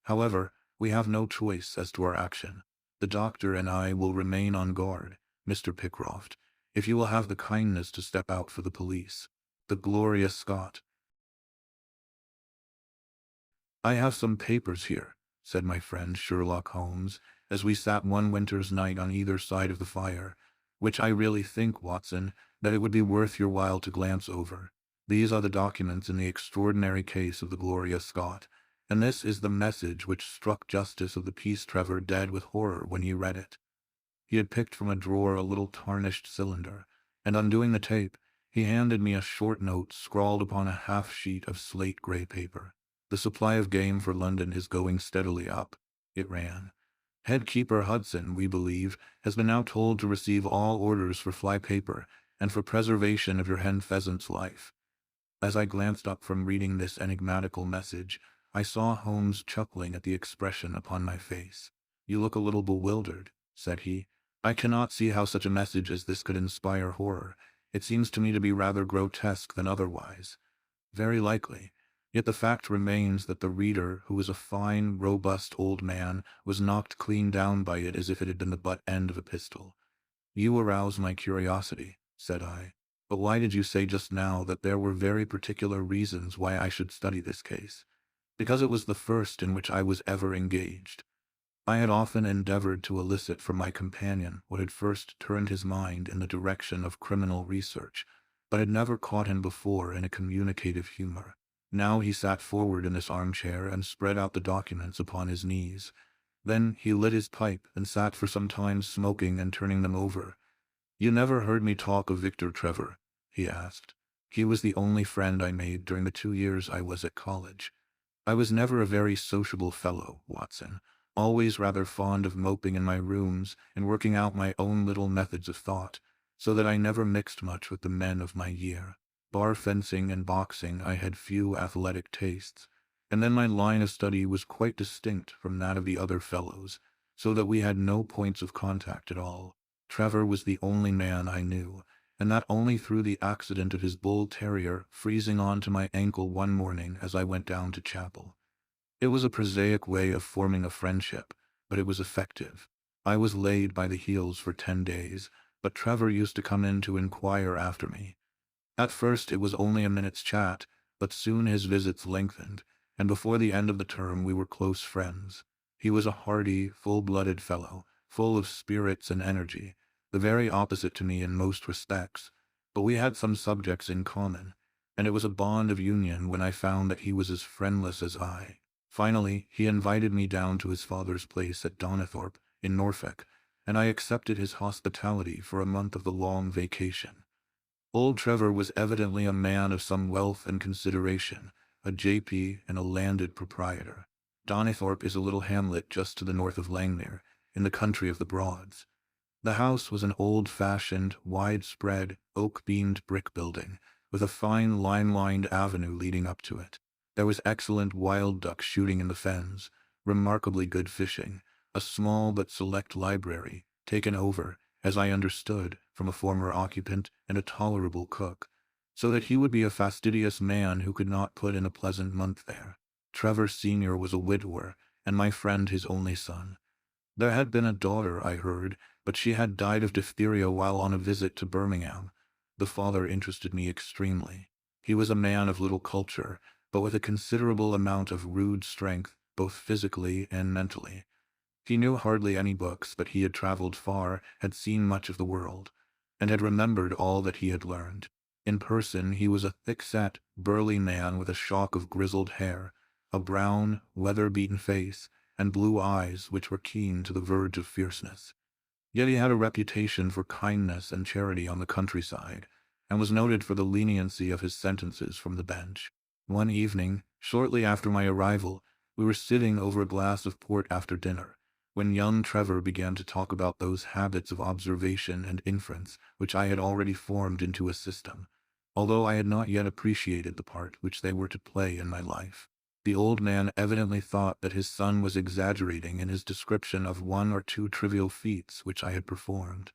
However, we have no choice as to our action. The doctor and I will remain on guard, Mr. Pickcroft, if you will have the kindness to step out for the police. The Gloria Scott." "I have some papers here," said my friend Sherlock Holmes, as we sat one winter's night on either side of the fire, "which I really think, Watson, that it would be worth your while to glance over. These are the documents in the extraordinary case of the Gloria Scott, and this is the message which struck Justice of the Peace Trevor dead with horror when he read it." He had picked from a drawer a little tarnished cylinder, and undoing the tape, he handed me a short note scrawled upon a half-sheet of slate-gray paper. "The supply of game for London is going steadily up," it ran. "Headkeeper Hudson, we believe, has been now told to receive all orders for fly paper and for preservation of your hen pheasant's life." As I glanced up from reading this enigmatical message, I saw Holmes chuckling at the expression upon my face. "You look a little bewildered," said he. "I cannot see how such a message as this could inspire horror. It seems to me to be rather grotesque than otherwise." "Very likely. Yet the fact remains that the reader, who is a fine, robust old man, was knocked clean down by it as if it had been the butt end of a pistol." "You arouse my curiosity," said I. "But why did you say just now that there were very particular reasons why I should study this case?" "Because it was the first in which I was ever engaged." I had often endeavored to elicit from my companion what had first turned his mind in the direction of criminal research, but had never caught him before in a communicative humor. Now he sat forward in this armchair and spread out the documents upon his knees. Then he lit his pipe and sat for some time smoking and turning them over. "You never heard me talk of Victor Trevor?" he asked. "He was the only friend I made during the 2 years I was at college. I was never a very sociable fellow, Watson, always rather fond of moping in my rooms and working out my own little methods of thought, so that I never mixed much with the men of my year. Bar fencing and boxing I had few athletic tastes, and then my line of study was quite distinct from that of the other fellows, so that we had no points of contact at all. Trevor was the only man I knew, and that only through the accident of his bull terrier freezing on to my ankle one morning as I went down to chapel. It was a prosaic way of forming a friendship, but it was effective. I was laid by the heels for 10 days, but Trevor used to come in to inquire after me. At first it was only a minute's chat, but soon his visits lengthened, and before the end of the term we were close friends. He was a hardy, full-blooded fellow, full of spirits and energy, the very opposite to me in most respects, but we had some subjects in common, and it was a bond of union when I found that he was as friendless as I. Finally, he invited me down to his father's place at Donnithorpe, in Norfolk, and I accepted his hospitality for a month of the long vacation. Old Trevor was evidently a man of some wealth and consideration, a J.P. and a landed proprietor. Donnithorpe is a little hamlet just to the north of Langmere, in the country of the Broads. The house was an old-fashioned, widespread, oak-beamed brick building, with a fine lime-lined avenue leading up to it. There was excellent wild duck shooting in the fens, remarkably good fishing, a small but select library, taken over, as I understood, from a former occupant, and a tolerable cook, so that he would be a fastidious man who could not put in a pleasant month there. Trevor Sr. was a widower, and my friend his only son. There had been a daughter, I heard, but she had died of diphtheria while on a visit to Birmingham. The father interested me extremely. He was a man of little culture, but with a considerable amount of rude strength, both physically and mentally. He knew hardly any books, but he had traveled far, had seen much of the world, and had remembered all that he had learned. In person, he was a thick-set, burly man with a shock of grizzled hair, a brown, weather-beaten face, and blue eyes which were keen to the verge of fierceness. Yet he had a reputation for kindness and charity on the countryside, and was noted for the leniency of his sentences from the bench. One evening, shortly after my arrival, we were sitting over a glass of port after dinner, when young Trevor began to talk about those habits of observation and inference which I had already formed into a system, although I had not yet appreciated the part which they were to play in my life. The old man evidently thought that his son was exaggerating in his description of one or two trivial feats which I had performed.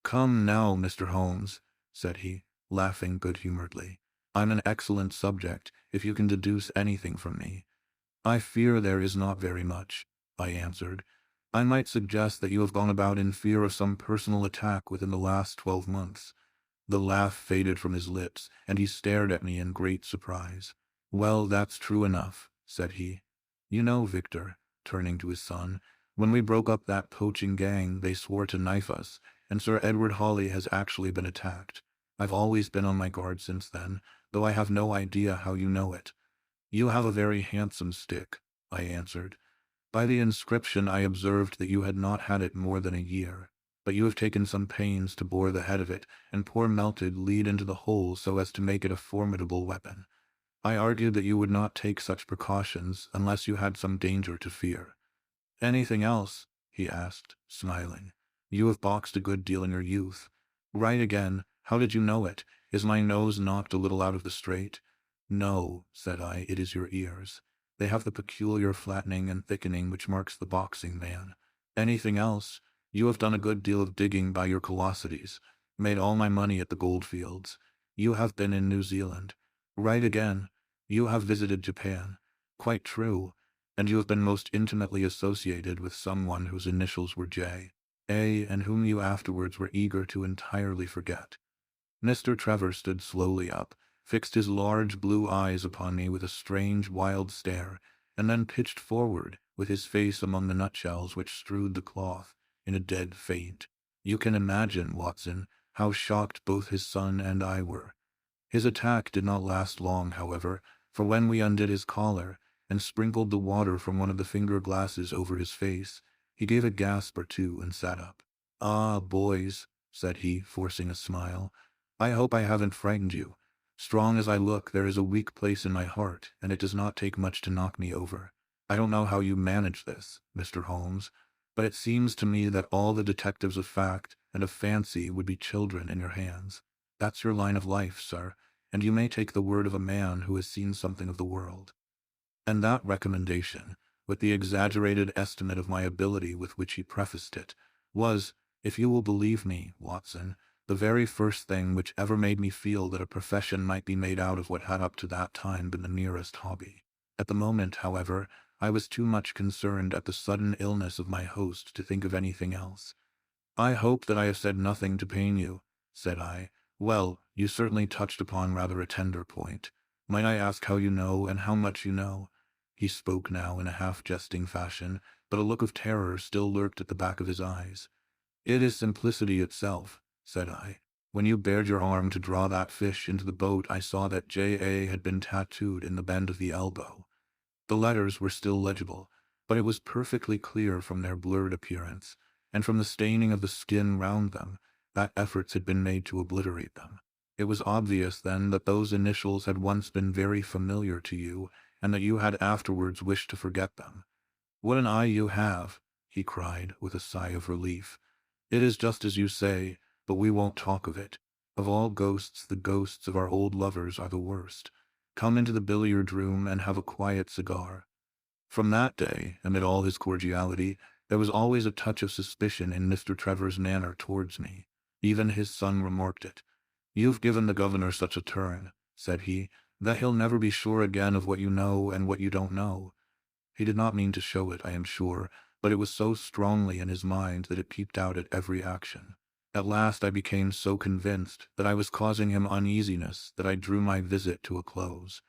"Come now, Mr. Holmes," said he, laughing good-humoredly. "I'm an excellent subject, if you can deduce anything from me." "I fear there is not very much," I answered. "I might suggest that you have gone about in fear of some personal attack within the last 12 months. The laugh faded from his lips, and he stared at me in great surprise. "Well, that's true enough," said he. "You know, Victor," turning to his son, "when we broke up that poaching gang, they swore to knife us, and Sir Edward Hawley has actually been attacked. I've always been on my guard since then, though I have no idea how you know it." "You have a very handsome stick," I answered. "By the inscription I observed that you had not had it more than a year, but you have taken some pains to bore the head of it and pour melted lead into the hole so as to make it a formidable weapon. I argued that you would not take such precautions unless you had some danger to fear." "Anything else?" he asked, smiling. "You have boxed a good deal in your youth." "Right again. How did you know it? Is my nose knocked a little out of the straight?" "No," said I, "it is your ears. They have the peculiar flattening and thickening which marks the boxing man." "Anything else?" "You have done a good deal of digging by your callosities. Made all my money at the goldfields. You have been in New Zealand." "Right again. You have visited Japan." "Quite true. And you have been most intimately associated with someone whose initials were J. A. and whom you afterwards were eager to entirely forget." Mr. Trevor stood slowly up, fixed his large blue eyes upon me with a strange, wild stare, and then pitched forward, with his face among the nutshells which strewed the cloth, in a dead faint. You can imagine, Watson, how shocked both his son and I were. His attack did not last long, however, for when we undid his collar, and sprinkled the water from one of the finger-glasses over his face, he gave a gasp or two and sat up. "Ah, boys," said he, forcing a smile, "I hope I haven't frightened you. Strong as I look, there is a weak place in my heart, and it does not take much to knock me over. I don't know how you manage this, Mr. Holmes, but it seems to me that all the detectives of fact and of fancy would be children in your hands. That's your line of life, sir, and you may take the word of a man who has seen something of the world." And that recommendation, with the exaggerated estimate of my ability with which he prefaced it, was, if you will believe me, Watson, the very first thing which ever made me feel that a profession might be made out of what had up to that time been the merest hobby. At the moment, however, I was too much concerned at the sudden illness of my host to think of anything else. "I hope that I have said nothing to pain you," said I. "Well, you certainly touched upon rather a tender point. Might I ask how you know and how much you know?" He spoke now in a half-jesting fashion, but a look of terror still lurked at the back of his eyes. "It is simplicity itself," said I. "When you bared your arm to draw that fish into the boat, I saw that J.A. had been tattooed in the bend of the elbow." The letters were still legible, but it was perfectly clear from their blurred appearance, and from the staining of the skin round them, that efforts had been made to obliterate them. It was obvious, then, that those initials had once been very familiar to you, and that you had afterwards wished to forget them. "What an eye you have!" he cried, with a sigh of relief. "It is just as you say, but we won't talk of it. Of all ghosts, the ghosts of our old lovers are the worst. Come into the billiard-room and have a quiet cigar." From that day, amid all his cordiality, there was always a touch of suspicion in Mr. Trevor's manner towards me. Even his son remarked it. "You've given the governor such a turn," said he, "that he'll never be sure again of what you know and what you don't know." He did not mean to show it, I am sure, but it was so strongly in his mind that it peeped out at every action. At last I became so convinced that I was causing him uneasiness that I drew my visit to a close.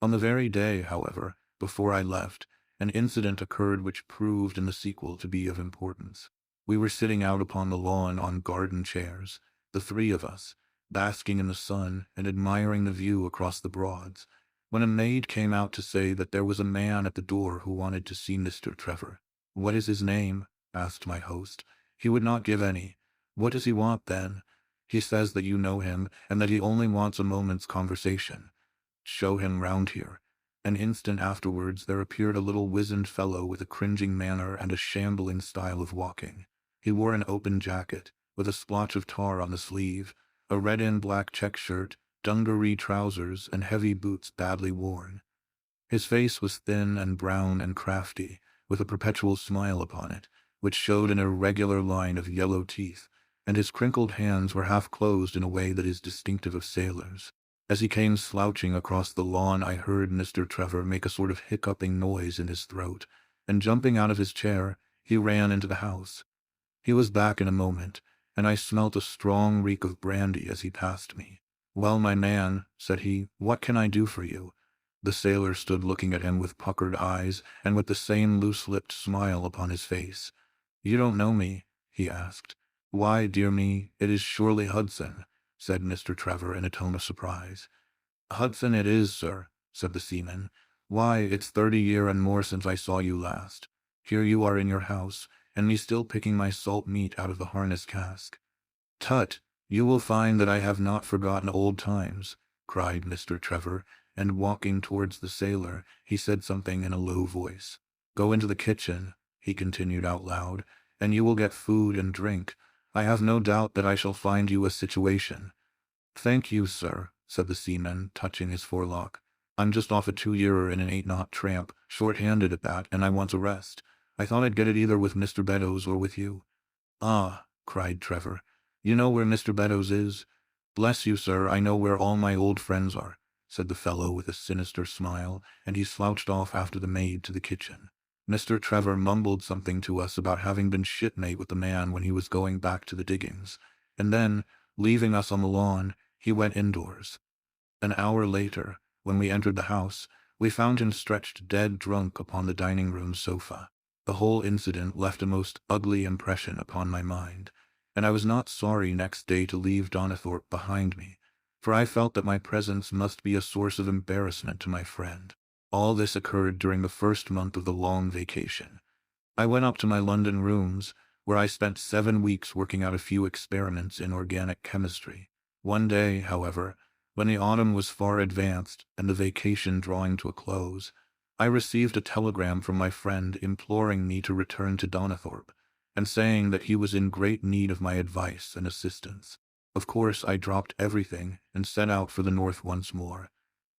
On the very day, however, before I left, an incident occurred which proved in the sequel to be of importance. We were sitting out upon the lawn on garden chairs, the three of us, basking in the sun and admiring the view across the Broads, when a maid came out to say that there was a man at the door who wanted to see Mr. Trevor. "What is his name?" asked my host. "He would not give any." "What does he want, then?" "He says that you know him, and that he only wants a moment's conversation." "Show him round here." An instant afterwards there appeared a little wizened fellow with a cringing manner and a shambling style of walking. He wore an open jacket, with a splotch of tar on the sleeve, a red and black check shirt, dungaree trousers, and heavy boots badly worn. His face was thin and brown and crafty, with a perpetual smile upon it, which showed an irregular line of yellow teeth, and his crinkled hands were half closed in a way that is distinctive of sailors. As he came slouching across the lawn, I heard Mr. Trevor make a sort of hiccuping noise in his throat, and jumping out of his chair, he ran into the house. He was back in a moment, and I smelt a strong reek of brandy as he passed me. "Well, my man," said he, "what can I do for you?" The sailor stood looking at him with puckered eyes and with the same loose-lipped smile upon his face. "You don't know me?" he asked. "Why, dear me, it is surely Hudson," said Mr. Trevor in a tone of surprise. "Hudson it is, sir," said the seaman. "Why, it's 30 year and more since I saw you last. Here you are in your house, and me still picking my salt meat out of the harness cask." "Tut, you will find that I have not forgotten old times," cried Mr. Trevor, and walking towards the sailor, he said something in a low voice. "Go into the kitchen," he continued out loud, "and you will get food and drink. I have no doubt that I shall find you a situation." "Thank you, sir," said the seaman, touching his forelock. "I'm just off a 2-yearer in an 8-knot tramp, short-handed at that, and I want a rest. I thought I'd get it either with Mr. Beddoes or with you." "Ah," cried Trevor, "you know where Mr. Beddoes is?" "Bless you, sir, I know where all my old friends are," said the fellow with a sinister smile, and he slouched off after the maid to the kitchen. Mr. Trevor mumbled something to us about having been shipmate with the man when he was going back to the diggings, and then, leaving us on the lawn, he went indoors. An hour later, when we entered the house, we found him stretched dead drunk upon the dining-room sofa. The whole incident left a most ugly impression upon my mind, and I was not sorry next day to leave Donnithorpe behind me, for I felt that my presence must be a source of embarrassment to my friend. All this occurred during the first month of the long vacation. I went up to my London rooms, where I spent 7 weeks working out a few experiments in organic chemistry. One day, however, when the autumn was far advanced and the vacation drawing to a close, I received a telegram from my friend imploring me to return to Donnithorpe, and saying that he was in great need of my advice and assistance. Of course, I dropped everything and set out for the north once more.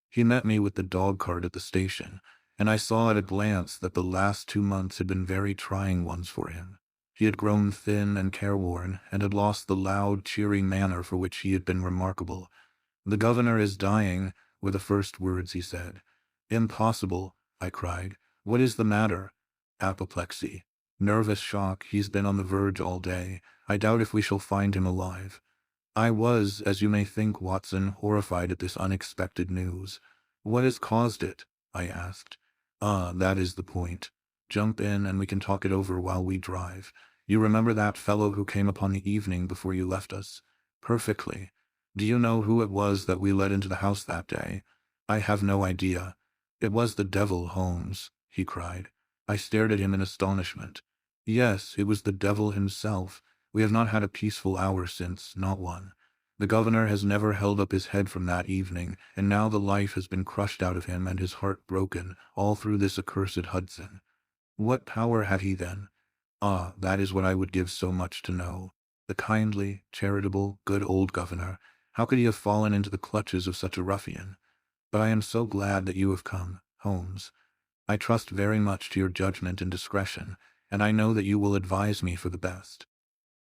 He met me with the dog-cart at the station, and I saw at a glance that the last 2 months had been very trying ones for him. He had grown thin and careworn, and had lost the loud, cheery manner for which he had been remarkable. "The governor is dying," were the first words he said. "Impossible," I cried. "What is the matter?" "Apoplexy. Nervous shock. He's been on the verge all day. I doubt if we shall find him alive." I was, as you may think, Watson, horrified at this unexpected news. "What has caused it?" I asked. "Ah, that is the point. Jump in and we can talk it over while we drive. You remember that fellow who came upon the evening before you left us?" "Perfectly." "Do you know who it was that we let into the house that day?" "I have no idea." "It was the devil, Holmes," he cried. I stared at him in astonishment. "Yes, it was the devil himself. We have not had a peaceful hour since, not one. The governor has never held up his head from that evening, and now the life has been crushed out of him and his heart broken, all through this accursed Hudson." "What power had he then?" "Ah, that is what I would give so much to know. The kindly, charitable, good old governor. How could he have fallen into the clutches of such a ruffian? But I am so glad that you have come, Holmes. I trust very much to your judgment and discretion, and I know that you will advise me for the best."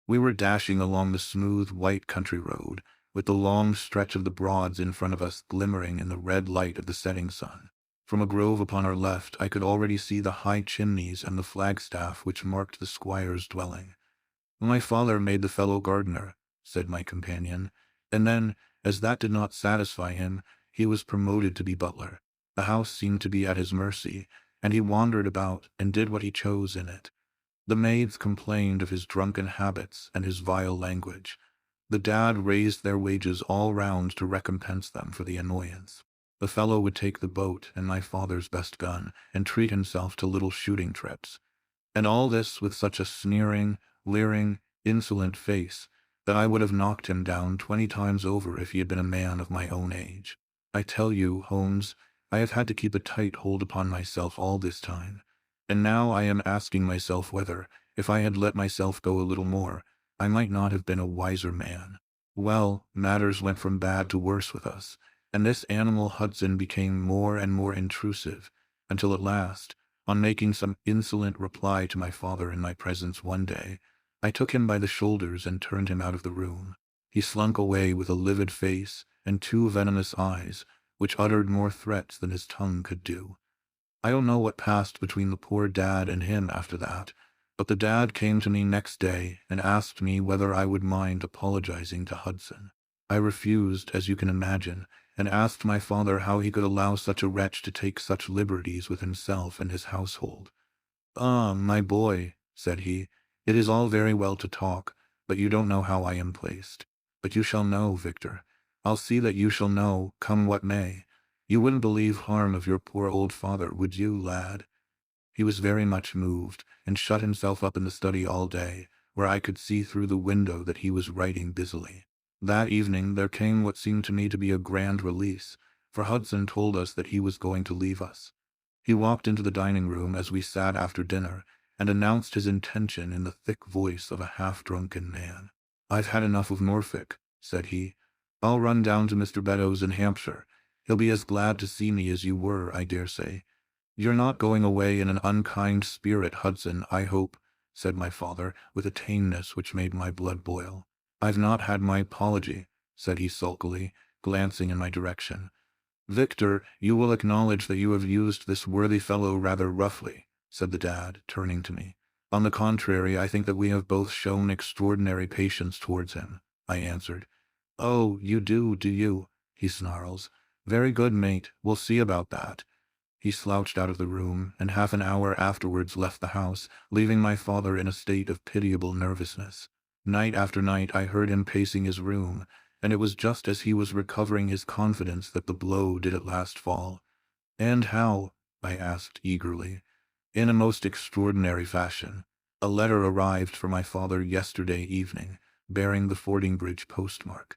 We were dashing along the smooth, white country road, with the long stretch of the Broads in front of us glimmering in the red light of the setting sun. From a grove upon our left, I could already see the high chimneys and the flagstaff which marked the squire's dwelling. "My father made the fellow gardener," said my companion, "and then, as that did not satisfy him, he was promoted to be butler. The house seemed to be at his mercy, and he wandered about and did what he chose in it. The maids complained of his drunken habits and his vile language. The dad raised their wages all round to recompense them for the annoyance. The fellow would take the boat and my father's best gun, and treat himself to little shooting trips. And all this with such a sneering, leering, insolent face, that I would have knocked him down 20 times over if he had been a man of my own age. I tell you, Holmes, I have had to keep a tight hold upon myself all this time. And now I am asking myself whether, if I had let myself go a little more, I might not have been a wiser man. Well, matters went from bad to worse with us, and this animal Hudson became more and more intrusive, until at last, on making some insolent reply to my father in my presence one day, I took him by the shoulders and turned him out of the room. He slunk away with a livid face and 2 venomous eyes, which uttered more threats than his tongue could do. I don't know what passed between the poor dad and him after that, but the dad came to me next day and asked me whether I would mind apologizing to Hudson. I refused, as you can imagine, and asked my father how he could allow such a wretch to take such liberties with himself and his household. "Ah, my boy," said he, "it is all very well to talk, but you don't know how I am placed. But you shall know, Victor. I'll see that you shall know, come what may. You wouldn't believe harm of your poor old father, would you, lad?" He was very much moved, and shut himself up in the study all day, where I could see through the window that he was writing busily. That evening there came what seemed to me to be a grand release, for Hudson told us that he was going to leave us. He walked into the dining room as we sat after dinner, and announced his intention in the thick voice of a half-drunken man. "I've had enough of Norfolk," said he. "I'll run down to Mr. Beddoes in Hampshire. He'll be as glad to see me as you were, I dare say." "You're not going away in an unkind spirit, Hudson, I hope," said my father, with a tameness which made my blood boil. "I've not had my apology," said he sulkily, glancing in my direction. "Victor, you will acknowledge that you have used this worthy fellow rather roughly," said the dad, turning to me. "On the contrary, I think that we have both shown extraordinary patience towards him," I answered. "Oh, you do you?" he snarls. "Very good, mate, we'll see about that." He slouched out of the room, and half an hour afterwards left the house, leaving my father in a state of pitiable nervousness. Night after night I heard him pacing his room, and it was just as he was recovering his confidence that the blow did at last fall. "And how?" I asked eagerly. "In a most extraordinary fashion. A letter arrived for my father yesterday evening, bearing the Fordingbridge postmark."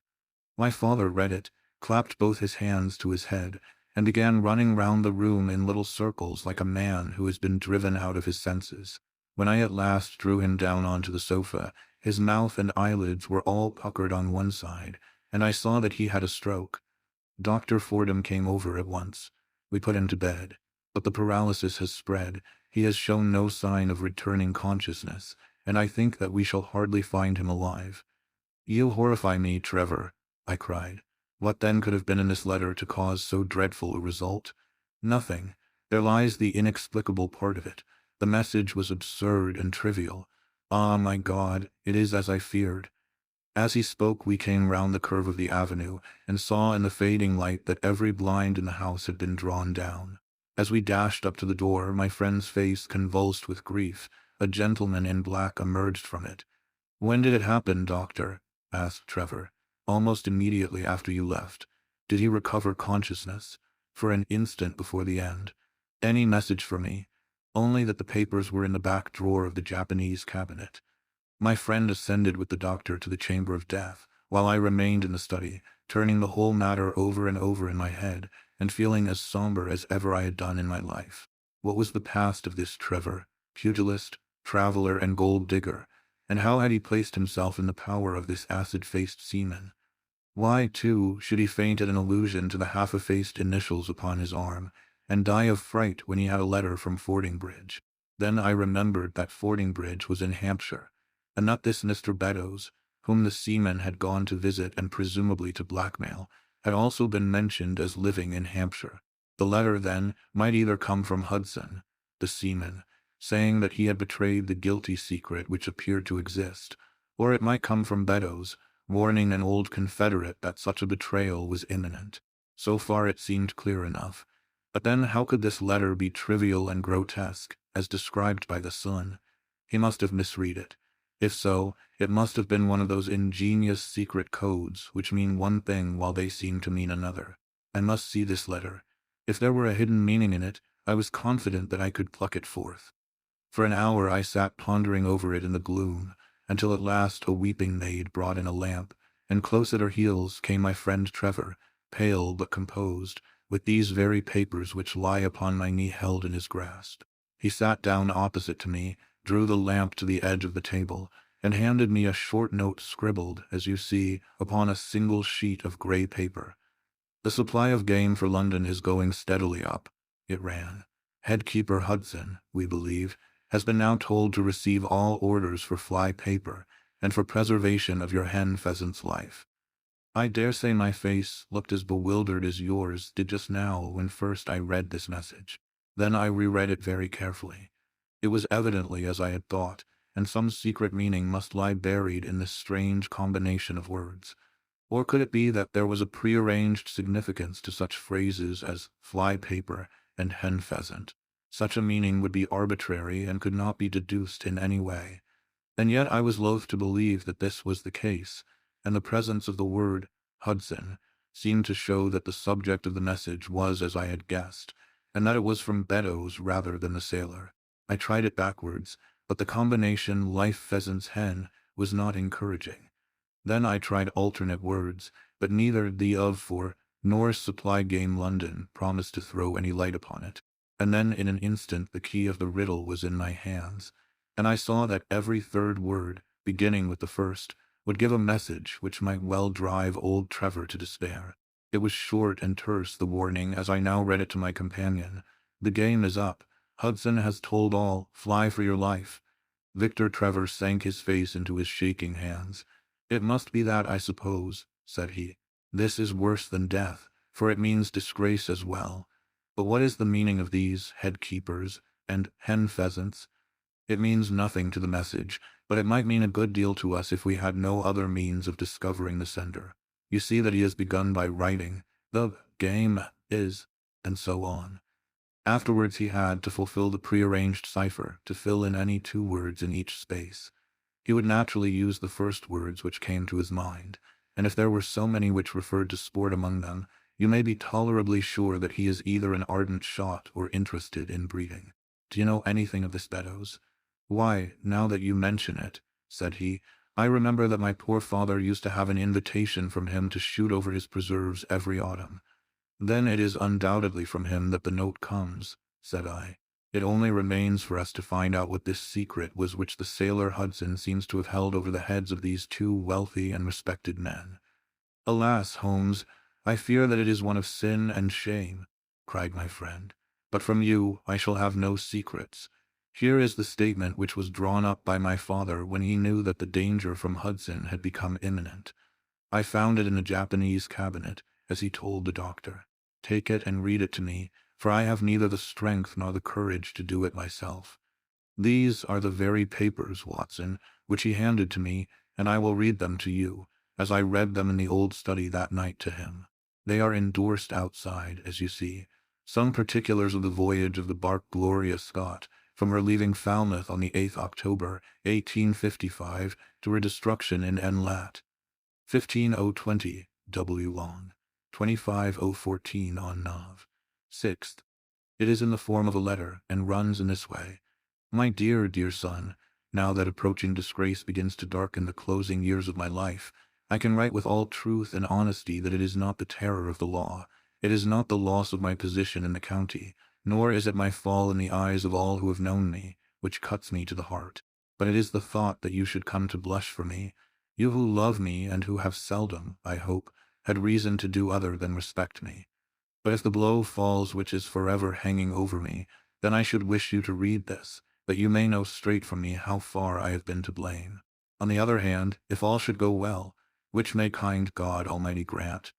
My father read it, clapped both his hands to his head, and began running round the room in little circles like a man who has been driven out of his senses. When I at last drew him down onto the sofa, his mouth and eyelids were all puckered on one side, and I saw that he had a stroke. Dr. Fordham came over at once. We put him to bed, but the paralysis has spread. He has shown no sign of returning consciousness, and I think that we shall hardly find him alive. "You horrify me, Trevor," I cried. "What then could have been in this letter to cause so dreadful a result?" "Nothing. There lies the inexplicable part of it. The message was absurd and trivial. Ah, my God, it is as I feared." As he spoke, we came round the curve of the avenue, and saw in the fading light that every blind in the house had been drawn down. As we dashed up to the door, my friend's face convulsed with grief. A gentleman in black emerged from it. "When did it happen, doctor?" asked Trevor. "Almost immediately after you left." "Did he recover consciousness?" "For an instant before the end." "Any message for me?" "Only that the papers were in the back drawer of the Japanese cabinet." My friend ascended with the doctor to the chamber of death, while I remained in the study, turning the whole matter over and over in my head, and feeling as somber as ever I had done in my life. What was the past of this Trevor, pugilist, traveler, and gold digger, and how had he placed himself in the power of this acid-faced seaman? Why, too, should he faint at an allusion to the half-effaced initials upon his arm, and die of fright when he had a letter from Fordingbridge? Then I remembered that Fordingbridge was in Hampshire, and that this Mr. Beddoes, whom the seaman had gone to visit and presumably to blackmail, had also been mentioned as living in Hampshire. The letter, then, might either come from Hudson, the seaman, saying that he had betrayed the guilty secret which appeared to exist, or it might come from Beddoes, warning an old confederate that such a betrayal was imminent. So far it seemed clear enough. But then how could this letter be trivial and grotesque, as described by the son? He must have misread it. If so, it must have been one of those ingenious secret codes which mean one thing while they seem to mean another. I must see this letter. If there were a hidden meaning in it, I was confident that I could pluck it forth. For an hour I sat pondering over it in the gloom, until at last a weeping maid brought in a lamp, and close at her heels came my friend Trevor, pale but composed, with these very papers which lie upon my knee held in his grasp. He sat down opposite to me, drew the lamp to the edge of the table, and handed me a short note scribbled, as you see, upon a single sheet of grey paper. The supply of game for London is going steadily up, it ran. Headkeeper Hudson, we believe, has been now told to receive all orders for fly paper, and for preservation of your hen pheasant's life. I dare say my face looked as bewildered as yours did just now when first I read this message. Then I reread it very carefully. It was evidently as I had thought, and some secret meaning must lie buried in this strange combination of words. Or could it be that there was a prearranged significance to such phrases as fly paper and hen pheasant? Such a meaning would be arbitrary and could not be deduced in any way. And yet I was loath to believe that this was the case, and the presence of the word Hudson seemed to show that the subject of the message was as I had guessed, and that it was from Beddoes rather than the sailor. I tried it backwards, but the combination life pheasant's hen was not encouraging. Then I tried alternate words, but neither the of for nor supply game London promised to throw any light upon it. And then in an instant the key of the riddle was in my hands, and I saw that every third word, beginning with the first, would give a message which might well drive old Trevor to despair. It was short and terse, the warning, as I now read it to my companion. The game is up. Hudson has told all. Fly for your life. Victor Trevor sank his face into his shaking hands. It must be that, I suppose, said he. This is worse than death, for it means disgrace as well. But what is the meaning of these headkeepers and hen pheasants? It means nothing to the message, but it might mean a good deal to us if we had no other means of discovering the sender. You see that he has begun by writing, the game is, and so on. Afterwards he had to fulfill the prearranged cipher, to fill in any 2 words in each space. He would naturally use the first words which came to his mind, and if there were so many which referred to sport among them, you may be tolerably sure that he is either an ardent shot or interested in breeding. Do you know anything of this, Beddoes? Why, now that you mention it, said he, I remember that my poor father used to have an invitation from him to shoot over his preserves every autumn. Then it is undoubtedly from him that the note comes, said I. It only remains for us to find out what this secret was which the sailor Hudson seems to have held over the heads of these 2 wealthy and respected men. Alas, Holmes, I fear that it is one of sin and shame, cried my friend. But from you I shall have no secrets. Here is the statement which was drawn up by my father when he knew that the danger from Hudson had become imminent. I found it in a Japanese cabinet, as he told the doctor. Take it and read it to me, for I have neither the strength nor the courage to do it myself. These are the very papers, Watson, which he handed to me, and I will read them to you, as I read them in the old study that night to him. They are endorsed outside, as you see, some particulars of the voyage of the bark Gloria Scott, from her leaving Falmouth on the 8th October, 1855, to her destruction in Enlat, 15020 W. long, 25014 on Nav. 6th. It is in the form of a letter, and runs in this way. My dear, dear son, now that approaching disgrace begins to darken the closing years of my life, I can write with all truth and honesty that it is not the terror of the law, it is not the loss of my position in the county, nor is it my fall in the eyes of all who have known me, which cuts me to the heart, but it is the thought that you should come to blush for me, you who love me and who have seldom, I hope, had reason to do other than respect me. But if the blow falls which is forever hanging over me, then I should wish you to read this, that you may know straight from me how far I have been to blame. On the other hand, if all should go well, which may kind God Almighty grant,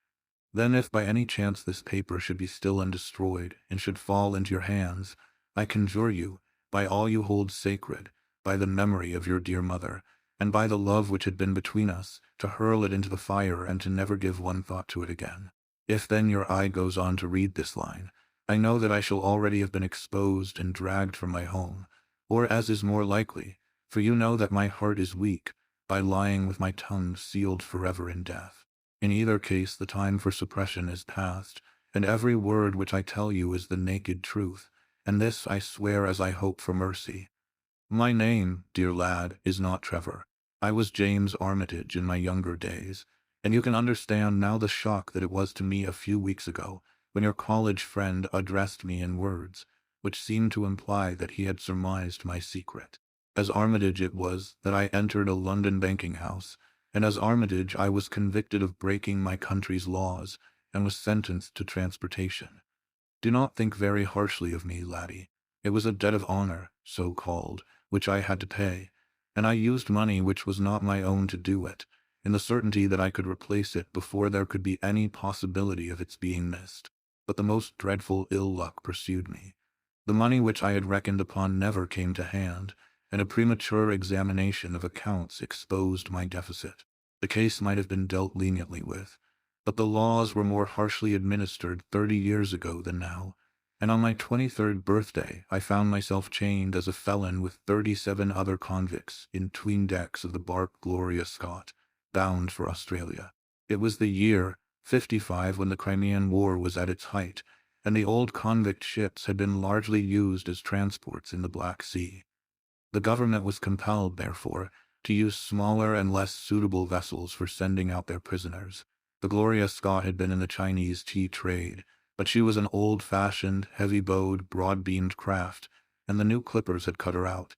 Then if by any chance this paper should be still undestroyed, and should fall into your hands, I conjure you, by all you hold sacred, by the memory of your dear mother, and by the love which had been between us, to hurl it into the fire and to never give one thought to it again. If then your eye goes on to read this line, I know that I shall already have been exposed and dragged from my home, or as is more likely, for you know that my heart is weak, by lying with my tongue sealed forever in death. In either case the time for suppression is past, and every word which I tell you is the naked truth, and this I swear as I hope for mercy. My name, dear lad, is not Trevor. I was James Armitage in my younger days, and you can understand now the shock that it was to me a few weeks ago, when your college friend addressed me in words, which seemed to imply that he had surmised my secret. As Armitage it was that I entered a London banking house, and as Armitage I was convicted of breaking my country's laws, and was sentenced to transportation. Do not think very harshly of me, laddie. It was a debt of honor, so called, which I had to pay, and I used money which was not my own to do it, in the certainty that I could replace it before there could be any possibility of its being missed. But the most dreadful ill luck pursued me. The money which I had reckoned upon never came to hand, and a premature examination of accounts exposed my deficit. The case might have been dealt leniently with, but the laws were more harshly administered 30 years ago than now, and on my 23rd birthday I found myself chained as a felon with 37 other convicts in 'tween decks of the bark Gloria Scott, bound for Australia. It was the year '55 when the Crimean War was at its height, and the old convict ships had been largely used as transports in the Black Sea. The government was compelled, therefore, to use smaller and less suitable vessels for sending out their prisoners. The Gloria Scott had been in the Chinese tea trade, but she was an old-fashioned, heavy-bowed, broad-beamed craft, and the new clippers had cut her out.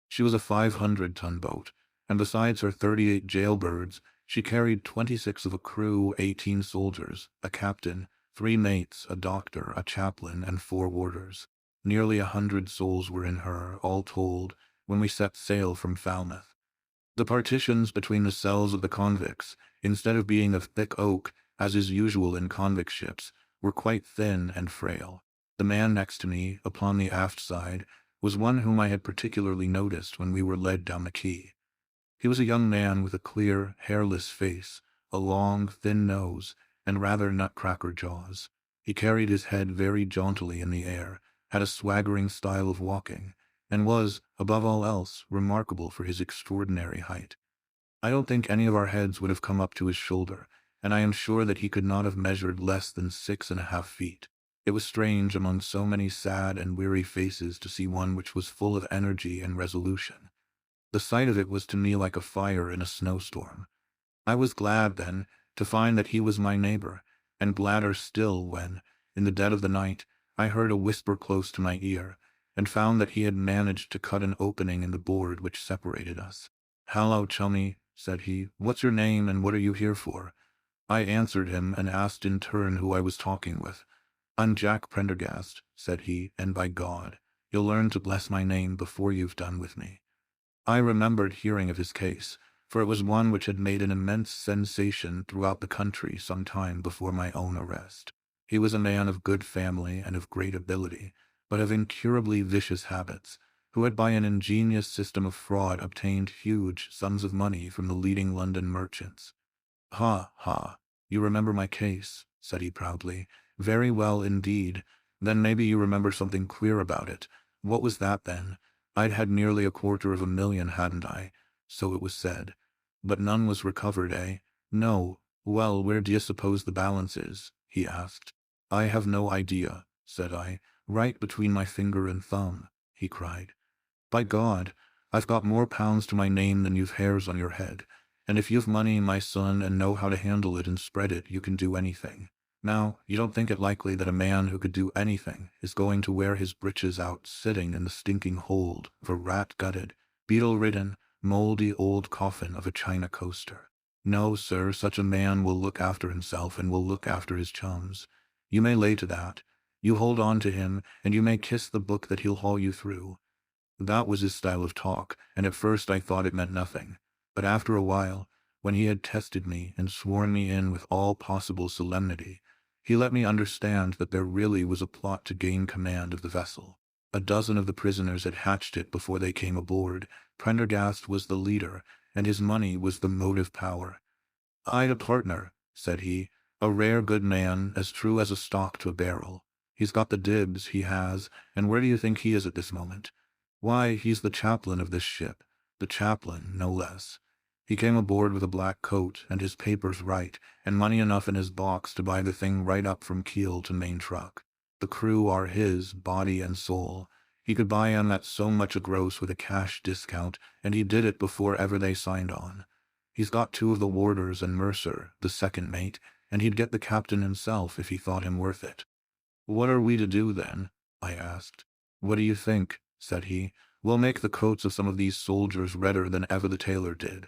She was a 500-ton boat, and besides her 38 jailbirds, she carried 26 of a crew, 18 soldiers, a captain, 3 mates, a doctor, a chaplain, and 4 warders. Nearly 100 souls were in her, all told, when we set sail from Falmouth. The partitions between the cells of the convicts, instead of being of thick oak, as is usual in convict ships, were quite thin and frail. The man next to me, upon the aft side, was one whom I had particularly noticed when we were led down the quay. He was a young man with a clear, hairless face, a long, thin nose, and rather nutcracker jaws. He carried his head very jauntily in the air, had a swaggering style of walking, and was, above all else, remarkable for his extraordinary height. I don't think any of our heads would have come up to his shoulder, and I am sure that he could not have measured less than 6.5 feet. It was strange among so many sad and weary faces to see one which was full of energy and resolution. The sight of it was to me like a fire in a snowstorm. I was glad, then, to find that he was my neighbor, and gladder still when, in the dead of the night, I heard a whisper close to my ear, and found that he had managed to cut an opening in the board which separated us. "Hallo, chummy," said he, "what's your name, and what are you here for?" I answered him, and asked in turn who I was talking with. "I'm Jack Prendergast," said he, "and by God, you'll learn to bless my name before you've done with me." I remembered hearing of his case, for it was one which had made an immense sensation throughout the country some time before my own arrest. He was a man of good family and of great ability, but of incurably vicious habits, who had by an ingenious system of fraud obtained huge sums of money from the leading London merchants. "Ha, ha, you remember my case," said he proudly. "Very well indeed. Then maybe you remember something queer about it. What was that, then? I'd had nearly 250,000, hadn't I? So it was said. But none was recovered, eh? No. Well, where d'ye suppose the balance is?" he asked. "I have no idea," said I. "Right between my finger and thumb," he cried. "By God, I've got more pounds to my name than you've hairs on your head, and if you've money, my son, and know how to handle it and spread it, you can do anything. Now, you don't think it likely that a man who could do anything is going to wear his breeches out sitting in the stinking hold of a rat-gutted, beetle-ridden, mouldy old coffin of a China coaster? No, sir, such a man will look after himself and will look after his chums. You may lay to that. You hold on to him, and you may kiss the book that he'll haul you through." That was his style of talk, and at first I thought it meant nothing. But after a while, when he had tested me and sworn me in with all possible solemnity, he let me understand that there really was a plot to gain command of the vessel. A dozen of the prisoners had hatched it before they came aboard. Prendergast was the leader, and his money was the motive power. "I'd a partner," said he, "a rare good man, as true as a stock to a barrel. He's got the dibs, he has, and where do you think he is at this moment? Why, he's the chaplain of this ship, the chaplain, no less. He came aboard with a black coat, and his papers right, and money enough in his box to buy the thing right up from keel to main truck. The crew are his, body and soul. He could buy 'em at so much a gross with a cash discount, and he did it before ever they signed on. He's got two of the warders and Mercer, the second mate, and he'd get the captain himself if he thought him worth it." "What are we to do, then?" I asked. "What do you think?" said he. "We'll make the coats of some of these soldiers redder than ever the tailor did."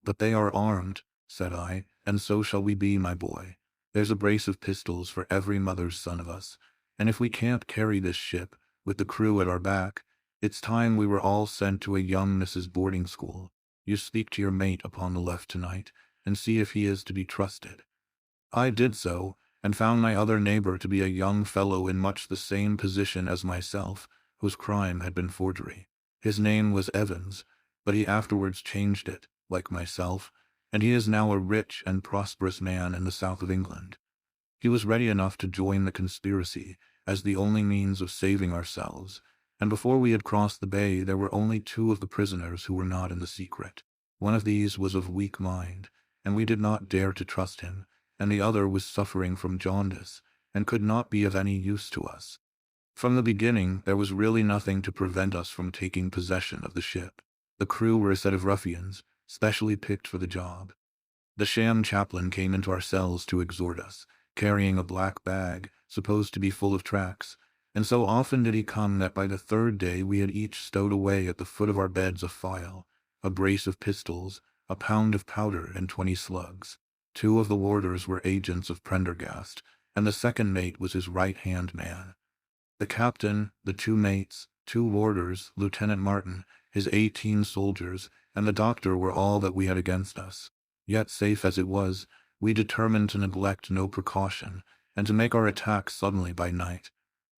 "But they are armed," said I, "and so shall we be, my boy. There's a brace of pistols for every mother's son of us, and if we can't carry this ship, with the crew at our back, it's time we were all sent to a young Mrs. boarding school. You speak to your mate upon the left tonight, and see if he is to be trusted." I did so, and found my other neighbor to be a young fellow in much the same position as myself, whose crime had been forgery. His name was Evans, but he afterwards changed it, like myself, and he is now a rich and prosperous man in the south of England. He was ready enough to join the conspiracy as the only means of saving ourselves, and before we had crossed the bay there were only two of the prisoners who were not in the secret. One of these was of weak mind, and we did not dare to trust him, and the other was suffering from jaundice, and could not be of any use to us. From the beginning there was really nothing to prevent us from taking possession of the ship. The crew were a set of ruffians, specially picked for the job. The sham chaplain came into our cells to exhort us, carrying a black bag, supposed to be full of tracts, and so often did he come that by the third day we had each stowed away at the foot of our beds a file, a brace of pistols, a pound of powder, and 20 slugs. Two of the warders were agents of Prendergast, and the second mate was his right-hand man. The captain, the two mates, 2 warders, Lieutenant Martin, his 18 soldiers, and the doctor were all that we had against us. Yet, safe as it was, we determined to neglect no precaution, and to make our attack suddenly by night.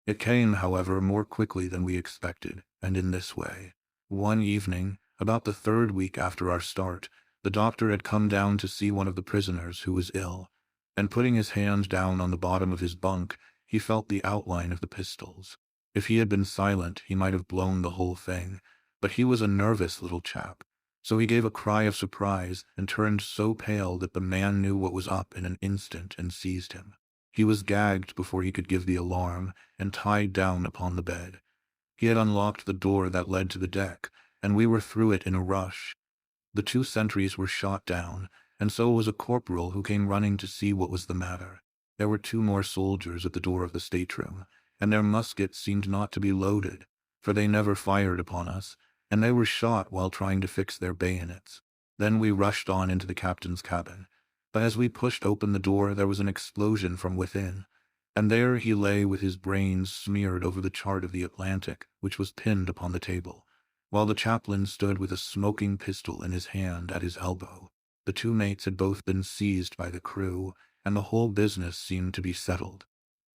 It came, however, more quickly than we expected, and in this way. One evening, about the 3rd week after our start, the doctor had come down to see one of the prisoners who was ill, and putting his hand down on the bottom of his bunk, he felt the outline of the pistols. If he had been silent, he might have blown the whole thing, but he was a nervous little chap, so he gave a cry of surprise and turned so pale that the man knew what was up in an instant and seized him. He was gagged before he could give the alarm and tied down upon the bed. He had unlocked the door that led to the deck, and we were through it in a rush. The 2 sentries were shot down, and so was a corporal who came running to see what was the matter. There were 2 more soldiers at the door of the stateroom, and their muskets seemed not to be loaded, for they never fired upon us, and they were shot while trying to fix their bayonets. Then we rushed on into the captain's cabin, but as we pushed open the door there was an explosion from within, and there he lay with his brains smeared over the chart of the Atlantic, which was pinned upon the table, while the chaplain stood with a smoking pistol in his hand at his elbow. The 2 mates had both been seized by the crew, and the whole business seemed to be settled.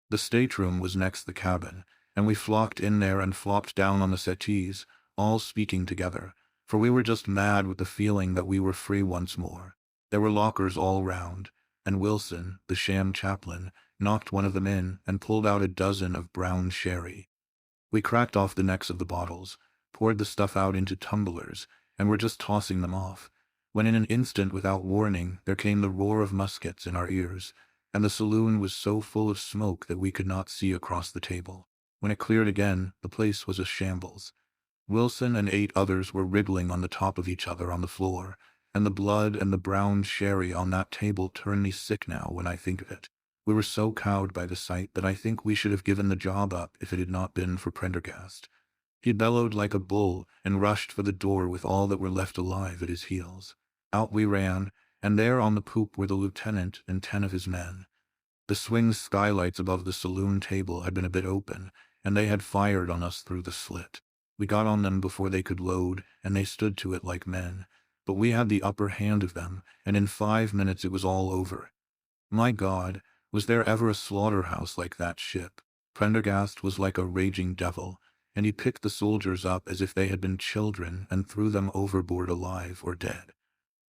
The stateroom was next the cabin, and we flocked in there and flopped down on the settees, all speaking together, for we were just mad with the feeling that we were free once more. There were lockers all round, and Wilson, the sham chaplain, knocked one of them in and pulled out a dozen of brown sherry. We cracked off the necks of the bottles, poured the stuff out into tumblers, and were just tossing them off, when in an instant without warning there came the roar of muskets in our ears, and the saloon was so full of smoke that we could not see across the table. When it cleared again, the place was a shambles. Wilson and 8 others were wriggling on the top of each other on the floor, and the blood and the brown sherry on that table turn me sick now when I think of it. We were so cowed by the sight that I think we should have given the job up if it had not been for Prendergast. He bellowed like a bull and rushed for the door with all that were left alive at his heels. Out we ran, and there on the poop were the lieutenant and 10 of his men. The swing skylights above the saloon table had been a bit open, and they had fired on us through the slit. We got on them before they could load, and they stood to it like men, but we had the upper hand of them, and in 5 minutes it was all over. My God, was there ever a slaughterhouse like that ship? Prendergast was like a raging devil, and he picked the soldiers up as if they had been children and threw them overboard alive or dead.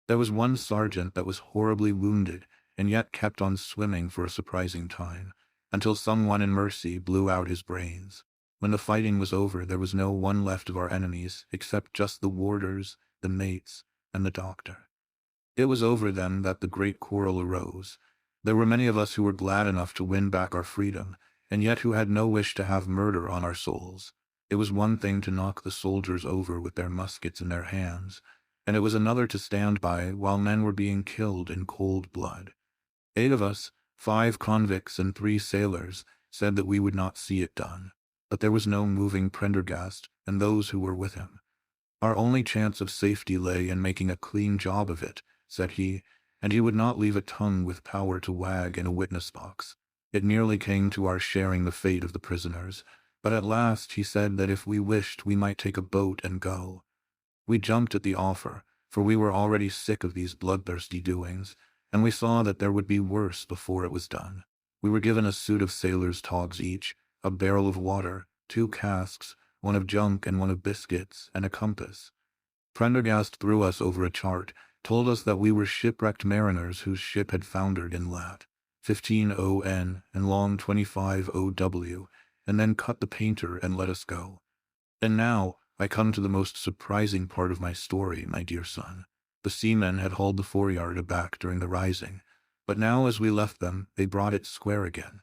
There was one sergeant that was horribly wounded, and yet kept on swimming for a surprising time, until someone in mercy blew out his brains. When the fighting was over, there was no one left of our enemies, except just the warders, the mates, and the doctor. It was over then that the great quarrel arose. There were many of us who were glad enough to win back our freedom, and yet who had no wish to have murder on our souls. It was one thing to knock the soldiers over with their muskets in their hands, and it was another to stand by while men were being killed in cold blood. 8 of us, 5 convicts and 3 sailors, said that we would not see it done, but there was no moving Prendergast and those who were with him. Our only chance of safety lay in making a clean job of it, said he, and he would not leave a tongue with power to wag in a witness box. It nearly came to our sharing the fate of the prisoners, but at last he said that if we wished we might take a boat and go. We jumped at the offer, for we were already sick of these bloodthirsty doings, and we saw that there would be worse before it was done. We were given a suit of sailors' togs each, a barrel of water, 2 casks, one of junk and one of biscuits, and a compass. Prendergast threw us over a chart, told us that we were shipwrecked mariners whose ship had foundered in lat. 15 ON and long 25 OW, and then cut the painter and let us go. And now I come to the most surprising part of my story, my dear son. The seamen had hauled the foreyard aback during the rising, but now as we left them, they brought it square again.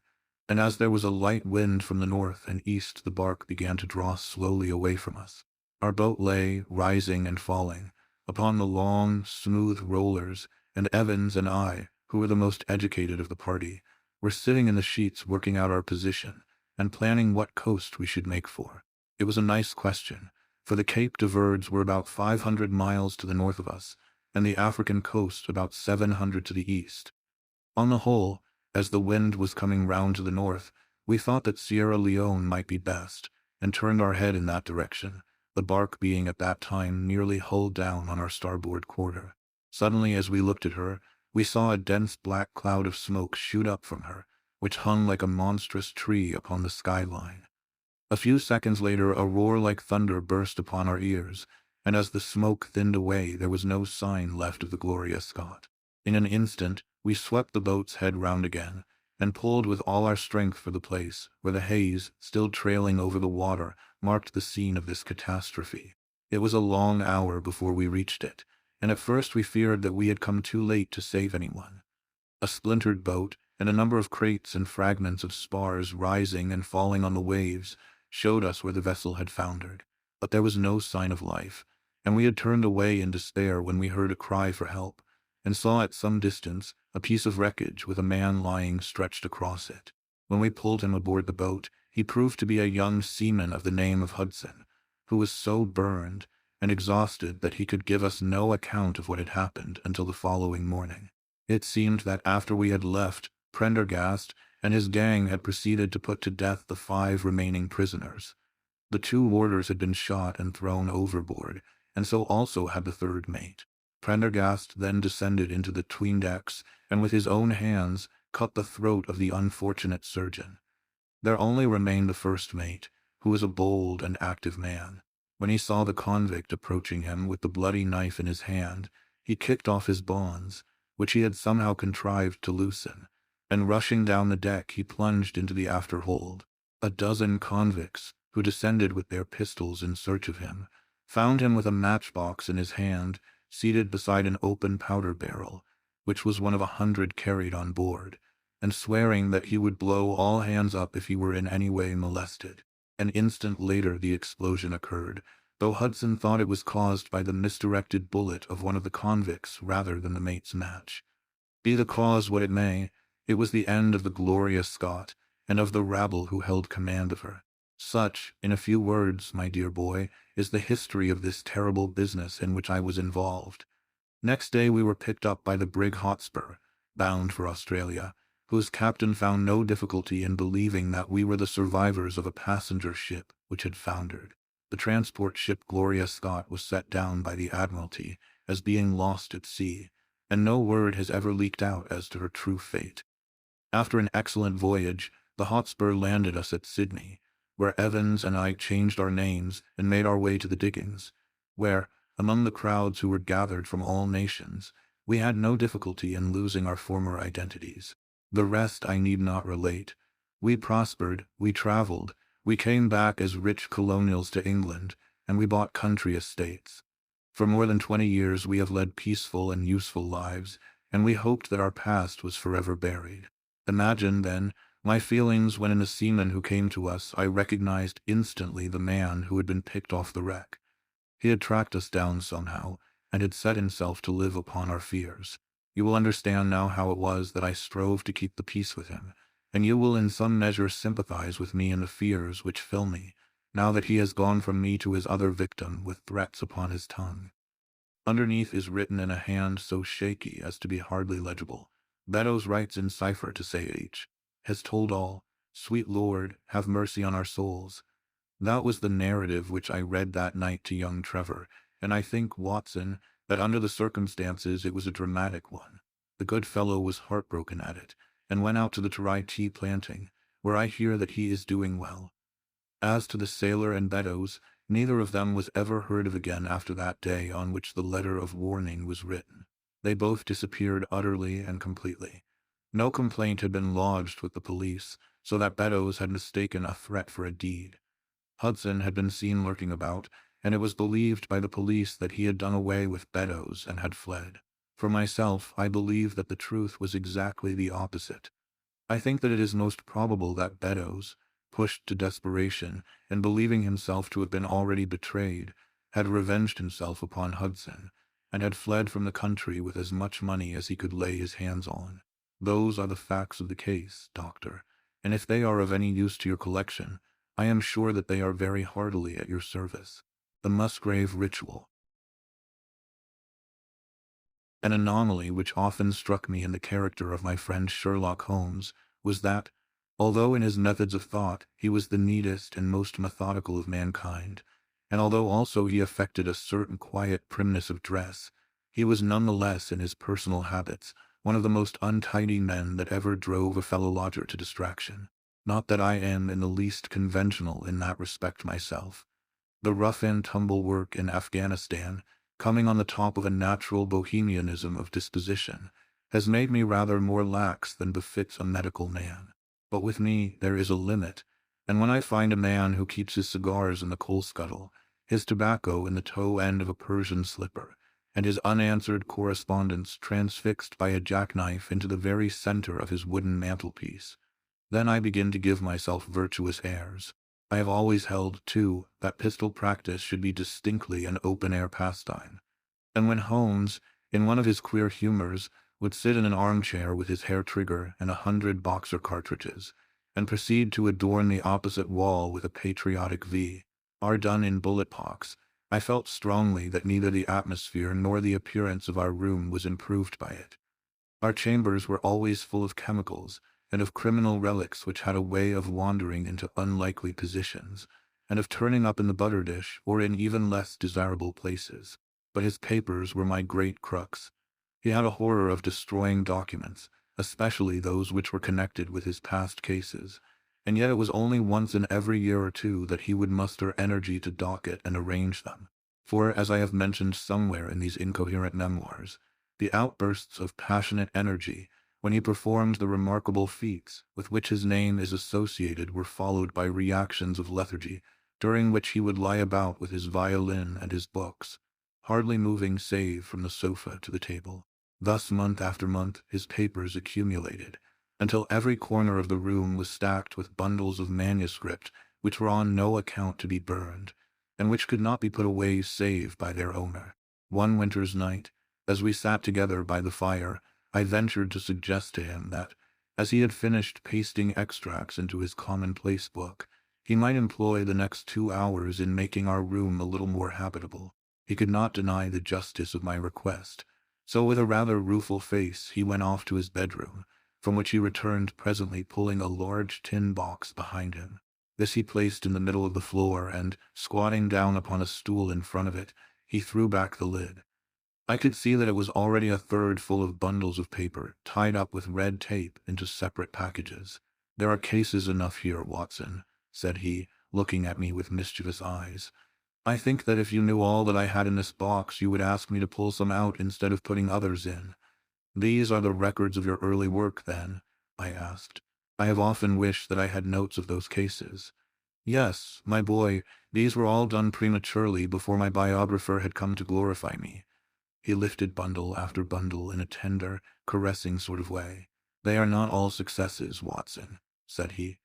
And as there was a light wind from the north and east, the bark began to draw slowly away from us. Our boat lay, rising and falling, upon the long, smooth rollers, and Evans and I, who were the most educated of the party, were sitting in the sheets working out our position, and planning what coast we should make for. It was a nice question, for the Cape de Verds were about 500 miles to the north of us, and the African coast about 700 to the east. On the whole, as the wind was coming round to the north, we thought that Sierra Leone might be best, and turned our head in that direction, the bark being at that time nearly hull down on our starboard quarter. Suddenly, as we looked at her, we saw a dense black cloud of smoke shoot up from her, which hung like a monstrous tree upon the skyline. A few seconds later, a roar like thunder burst upon our ears, and as the smoke thinned away, there was no sign left of the Gloria Scott. In an instant, we swept the boat's head round again, and pulled with all our strength for the place where the haze, still trailing over the water, marked the scene of this catastrophe. It was a long hour before we reached it, and at first we feared that we had come too late to save anyone. A splintered boat, and a number of crates and fragments of spars rising and falling on the waves, showed us where the vessel had foundered, but there was no sign of life, and we had turned away in despair when we heard a cry for help, and saw at some distance a piece of wreckage with a man lying stretched across it. When we pulled him aboard the boat, he proved to be a young seaman of the name of Hudson, who was so burned and exhausted that he could give us no account of what had happened until the following morning. It seemed that after we had left, Prendergast and his gang had proceeded to put to death the 5 remaining prisoners. The 2 warders had been shot and thrown overboard, and so also had the 3rd mate. Prendergast then descended into the 'tweendecks, and with his own hands cut the throat of the unfortunate surgeon. There only remained the 1st mate, who was a bold and active man. When he saw the convict approaching him with the bloody knife in his hand, he kicked off his bonds, which he had somehow contrived to loosen, and rushing down the deck he plunged into the after-hold. A dozen convicts, who descended with their pistols in search of him, found him with a matchbox in his hand, seated beside an open powder barrel, which was one of 100 carried on board, and swearing that he would blow all hands up if he were in any way molested. An instant later the explosion occurred, though Hudson thought it was caused by the misdirected bullet of one of the convicts rather than the mate's match. Be the cause what it may, it was the end of the Gloria Scott, and of the rabble who held command of her. Such, in a few words, my dear boy, is the history of this terrible business in which I was involved. Next day we were picked up by the brig Hotspur, bound for Australia, whose captain found no difficulty in believing that we were the survivors of a passenger ship which had foundered. The transport ship Gloria Scott was set down by the Admiralty, as being lost at sea, and no word has ever leaked out as to her true fate. After an excellent voyage, the Hotspur landed us at Sydney, where Evans and I changed our names and made our way to the diggings, where, among the crowds who were gathered from all nations, we had no difficulty in losing our former identities. The rest I need not relate. We prospered, we travelled, we came back as rich colonials to England, and we bought country estates. For more than 20 years we have led peaceful and useful lives, and we hoped that our past was forever buried. Imagine, then, my feelings when in the seaman who came to us I recognized instantly the man who had been picked off the wreck. He had tracked us down somehow, and had set himself to live upon our fears. You will understand now how it was that I strove to keep the peace with him, and you will in some measure sympathize with me in the fears which fill me, now that he has gone from me to his other victim with threats upon his tongue. Underneath is written in a hand so shaky as to be hardly legible. Beddoes writes in cipher to say H. has told all. Sweet Lord, have mercy on our souls. That was the narrative which I read that night to young Trevor, and I think, Watson, that under the circumstances it was a dramatic one. The good fellow was heartbroken at it, and went out to the Terai tea planting, where I hear that he is doing well. As to the sailor and Beddoes, neither of them was ever heard of again after that day on which the letter of warning was written. They both disappeared utterly and completely. No complaint had been lodged with the police, so that Beddoes had mistaken a threat for a deed. Hudson had been seen lurking about, and it was believed by the police that he had done away with Beddoes and had fled. For myself, I believe that the truth was exactly the opposite. I think that it is most probable that Beddoes, pushed to desperation, and believing himself to have been already betrayed, had revenged himself upon Hudson, and had fled from the country with as much money as he could lay his hands on. Those are the facts of the case, Doctor, and if they are of any use to your collection, I am sure that they are very heartily at your service. The Musgrave Ritual. An anomaly which often struck me in the character of my friend Sherlock Holmes was that, although in his methods of thought he was the neatest and most methodical of mankind, and although also he affected a certain quiet primness of dress, he was none the less in his personal habits one of the most untidy men that ever drove a fellow lodger to distraction. Not that I am in the least conventional in that respect myself. The rough-and-tumble work in Afghanistan, coming on the top of a natural bohemianism of disposition, has made me rather more lax than befits a medical man. But with me there is a limit, and when I find a man who keeps his cigars in the coal scuttle, his tobacco in the toe end of a Persian slipper, and his unanswered correspondence transfixed by a jackknife into the very center of his wooden mantelpiece, then I begin to give myself virtuous airs. I have always held, too, that pistol practice should be distinctly an open-air pastime. And when Holmes, in one of his queer humors, would sit in an armchair with his hair trigger and 100 boxer cartridges, and proceed to adorn the opposite wall with a patriotic V, R done in bullet pox, I felt strongly that neither the atmosphere nor the appearance of our room was improved by it. Our chambers were always full of chemicals, and of criminal relics which had a way of wandering into unlikely positions, and of turning up in the butter dish or in even less desirable places. But his papers were my great crux. He had a horror of destroying documents, especially those which were connected with his past cases, and yet it was only once in every year or two that he would muster energy to docket and arrange them. For, as I have mentioned somewhere in these incoherent memoirs, the outbursts of passionate energy, when he performed the remarkable feats with which his name is associated, were followed by reactions of lethargy, during which he would lie about with his violin and his books, hardly moving save from the sofa to the table. Thus month after month his papers accumulated, until every corner of the room was stacked with bundles of manuscript which were on no account to be burned, and which could not be put away save by their owner. One winter's night, as we sat together by the fire, I ventured to suggest to him that, as he had finished pasting extracts into his commonplace book, he might employ the next 2 hours in making our room a little more habitable. He could not deny the justice of my request, so with a rather rueful face he went off to his bedroom, from which he returned presently pulling a large tin box behind him. This he placed in the middle of the floor, and, squatting down upon a stool in front of it, he threw back the lid. I could see that it was already a third full of bundles of paper, tied up with red tape into separate packages. "There are cases enough here, Watson," said he, looking at me with mischievous eyes. "I think that if you knew all that I had in this box, you would ask me to pull some out instead of putting others in." "These are the records of your early work, then?" I asked. "I have often wished that I had notes of those cases." "Yes, my boy, these were all done prematurely before my biographer had come to glorify me." He lifted bundle after bundle in a tender, caressing sort of way. "They are not all successes, Watson," said he,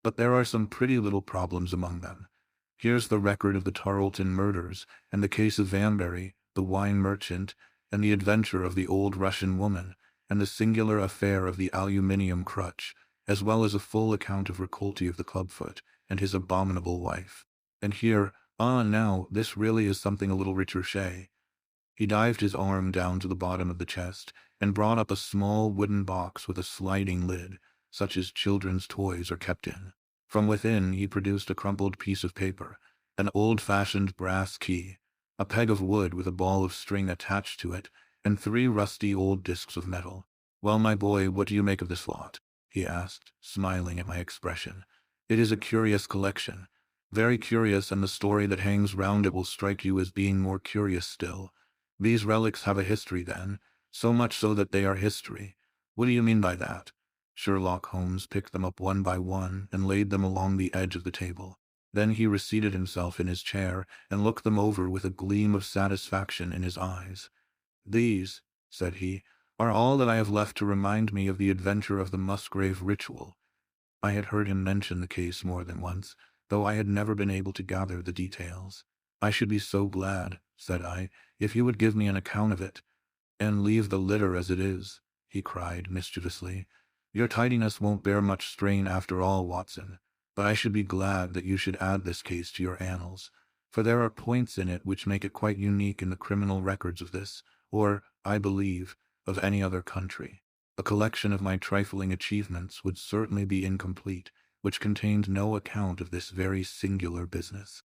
"but there are some pretty little problems among them. Here's the record of the Tarleton murders, and the case of Vanbury, the wine merchant, and the adventure of the old Russian woman, and the singular affair of the aluminium crutch, as well as a full account of Ricolti of the clubfoot, and his abominable wife. And here, now, this really is something a little recherché." He dived his arm down to the bottom of the chest, and brought up a small wooden box with a sliding lid, such as children's toys are kept in. From within he produced a crumpled piece of paper, an old-fashioned brass key, a peg of wood with a ball of string attached to it, and 3 rusty old discs of metal. "Well, my boy, what do you make of this lot?" he asked, smiling at my expression. "It is a curious collection, very curious, and the story that hangs round it will strike you as being more curious still. These relics have a history, then, so much so that they are history." "What do you mean by that?" Sherlock Holmes picked them up one by one and laid them along the edge of the table. Then he reseated himself in his chair and looked them over with a gleam of satisfaction in his eyes. "These," said he, "are all that I have left to remind me of the adventure of the Musgrave Ritual." I had heard him mention the case more than once, though I had never been able to gather the details. "I should be so glad," said I, "if you would give me an account of it." "And leave the litter as it is," he cried mischievously. "Your tidiness won't bear much strain after all, Watson. But I should be glad that you should add this case to your annals, for there are points in it which make it quite unique in the criminal records of this, or, I believe, of any other country. A collection of my trifling achievements would certainly be incomplete, which contained no account of this very singular business.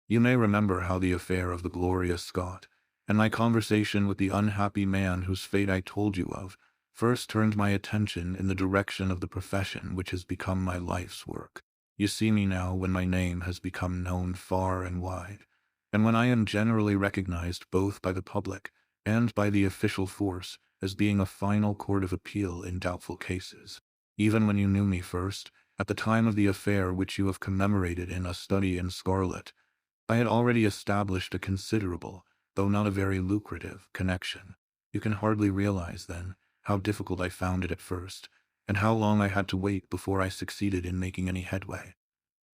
You may remember how the affair of the Gloria Scott, and my conversation with the unhappy man whose fate I told you of, first turned my attention in the direction of the profession which has become my life's work. You see me now when my name has become known far and wide, and when I am generally recognized both by the public and by the official force as being a final court of appeal in doubtful cases. Even when you knew me first, at the time of the affair which you have commemorated in A Study in Scarlet, I had already established a considerable, though not a very lucrative, connection. You can hardly realize, then, how difficult I found it at first, and how long I had to wait before I succeeded in making any headway.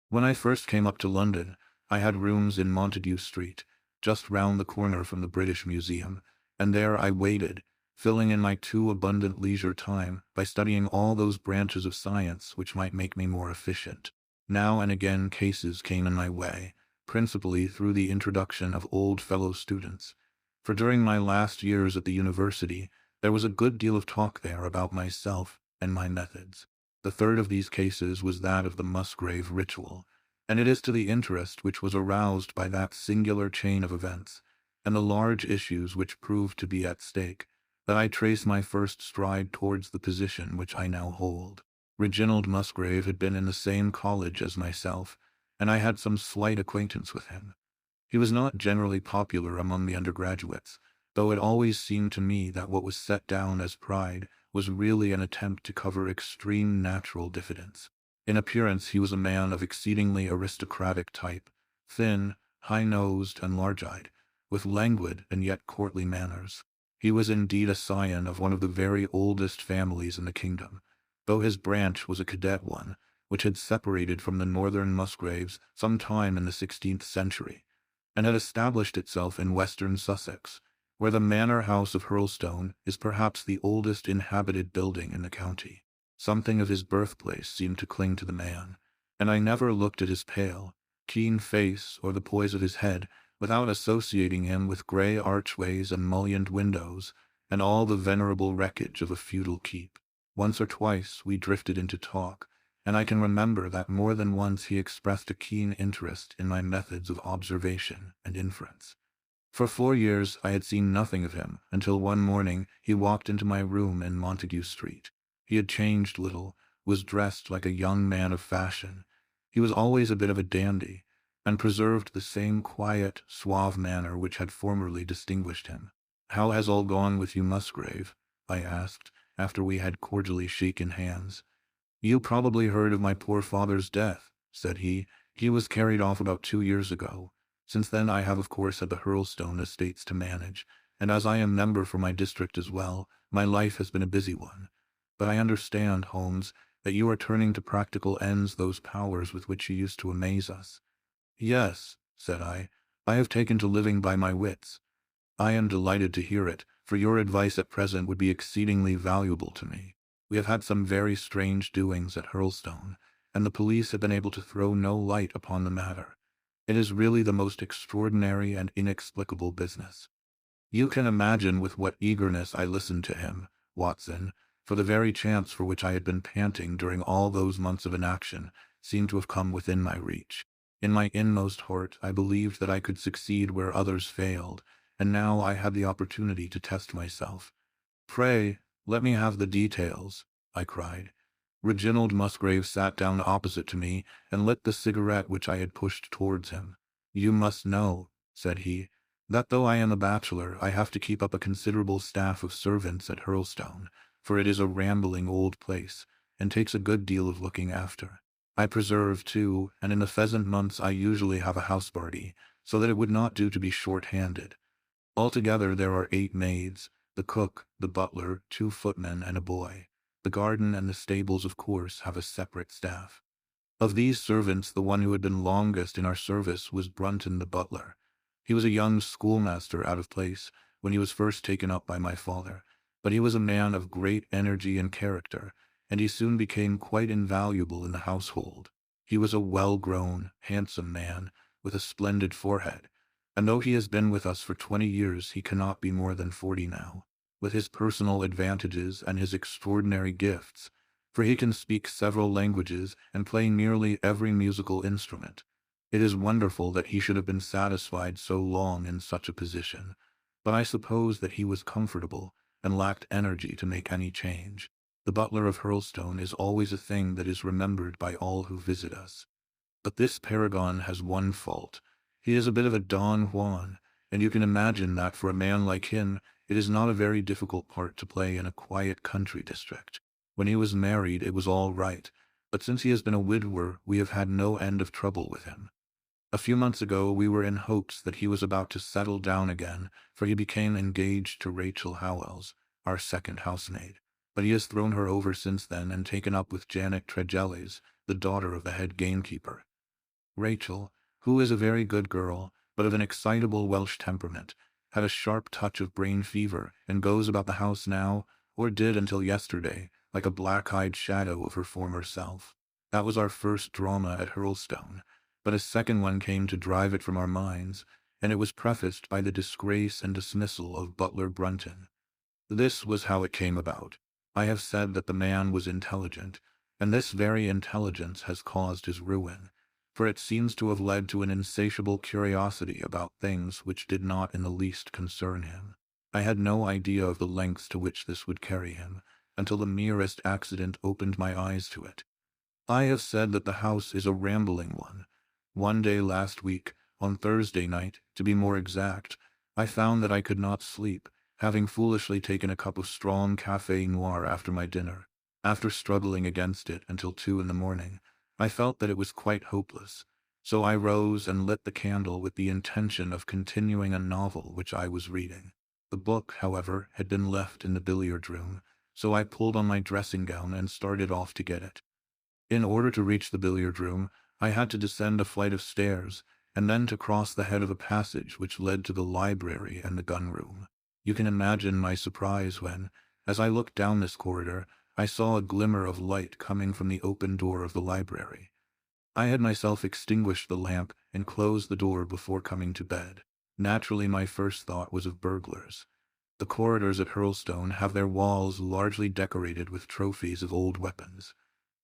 When I first came up to London, I had rooms in Montague Street, just round the corner from the British Museum, and there I waited, filling in my too abundant leisure time by studying all those branches of science which might make me more efficient. Now and again cases came in my way, principally through the introduction of old fellow students, for during my last years at the university there was a good deal of talk there about myself and my methods. The third of these cases was that of the Musgrave Ritual, and it is to the interest which was aroused by that singular chain of events, and the large issues which proved to be at stake, that I trace my first stride towards the position which I now hold. Reginald Musgrave had been in the same college as myself, and I had some slight acquaintance with him. He was not generally popular among the undergraduates, though it always seemed to me that what was set down as pride was really an attempt to cover extreme natural diffidence. In appearance he was a man of exceedingly aristocratic type, thin, high-nosed, and large-eyed, with languid and yet courtly manners. He was indeed a scion of one of the very oldest families in the kingdom, though his branch was a cadet one, which had separated from the northern Musgraves some time in the 16th century, and had established itself in western Sussex, where the manor house of Hurlstone is perhaps the oldest inhabited building in the county. Something of his birthplace seemed to cling to the man, and I never looked at his pale, keen face or the poise of his head without associating him with grey archways and mullioned windows and all the venerable wreckage of a feudal keep. Once or twice we drifted into talk, and I can remember that more than once he expressed a keen interest in my methods of observation and inference. For 4 years I had seen nothing of him, until one morning he walked into my room in Montague Street. He had changed little, was dressed like a young man of fashion. He was always a bit of a dandy, and preserved the same quiet, suave manner which had formerly distinguished him. "How has all gone with you, Musgrave?" I asked, after we had cordially shaken hands. "You probably heard of my poor father's death," said he. "He was carried off about 2 years ago. Since then I have of course had the Hurlstone estates to manage, and as I am member for my district as well, my life has been a busy one. But I understand, Holmes, that you are turning to practical ends those powers with which you used to amaze us." "Yes," said I have taken to living by my wits." "I am delighted to hear it, for your advice at present would be exceedingly valuable to me. We have had some very strange doings at Hurlstone, and the police have been able to throw no light upon the matter. It is really the most extraordinary and inexplicable business." You can imagine with what eagerness I listened to him, Watson, for the very chance for which I had been panting during all those months of inaction seemed to have come within my reach. In my inmost heart I believed that I could succeed where others failed, and now I had the opportunity to test myself. "Pray, let me have the details," I cried. Reginald Musgrave sat down opposite to me and lit the cigarette which I had pushed towards him. "You must know," said he, "that though I am a bachelor, I have to keep up a considerable staff of servants at Hurlstone, for it is a rambling old place, and takes a good deal of looking after. I preserve, too, and in the pheasant months I usually have a house party, so that it would not do to be short-handed. Altogether there are 8 maids, the cook, the butler, 2 footmen, and a boy. The garden and the stables, of course, have a separate staff. Of these servants, the one who had been longest in our service was Brunton the butler. He was a young schoolmaster out of place when he was first taken up by my father, but he was a man of great energy and character, and he soon became quite invaluable in the household. He was a well-grown, handsome man, with a splendid forehead, and though he has been with us for 20 years, he cannot be more than 40 now. With his personal advantages and his extraordinary gifts, for he can speak several languages and play nearly every musical instrument. It is wonderful that he should have been satisfied so long in such a position, but I suppose that he was comfortable and lacked energy to make any change. The butler of Hurlstone is always a thing that is remembered by all who visit us. But this paragon has one fault. He is a bit of a Don Juan, and you can imagine that for a man like him it is not a very difficult part to play in a quiet country district. When he was married it was all right, but since he has been a widower we have had no end of trouble with him. A few months ago we were in hopes that he was about to settle down again, for he became engaged to Rachel Howells, our second housemaid, but he has thrown her over since then and taken up with Janet Tregellis, the daughter of the head gamekeeper. Rachel, who is a very good girl, but of an excitable Welsh temperament, had a sharp touch of brain fever, and goes about the house now, or did until yesterday, like a black-eyed shadow of her former self. That was our first drama at Hurlstone, but a second one came to drive it from our minds, and it was prefaced by the disgrace and dismissal of Butler Brunton. This was how it came about. I have said that the man was intelligent, and this very intelligence has caused his ruin, for it seems to have led to an insatiable curiosity about things which did not in the least concern him. I had no idea of the lengths to which this would carry him, until the merest accident opened my eyes to it. I have said that the house is a rambling one. One day last week, on Thursday night, to be more exact, I found that I could not sleep, having foolishly taken a cup of strong café noir after my dinner. After struggling against it until 2 in the morning, I felt that it was quite hopeless, so I rose and lit the candle with the intention of continuing a novel which I was reading. The book, however, had been left in the billiard room, so I pulled on my dressing gown and started off to get it. In order to reach the billiard room, I had to descend a flight of stairs, and then to cross the head of a passage which led to the library and the gun room. You can imagine my surprise when, as I looked down this corridor, I saw a glimmer of light coming from the open door of the library. I had myself extinguished the lamp and closed the door before coming to bed. Naturally, my first thought was of burglars. The corridors at Hurlstone have their walls largely decorated with trophies of old weapons.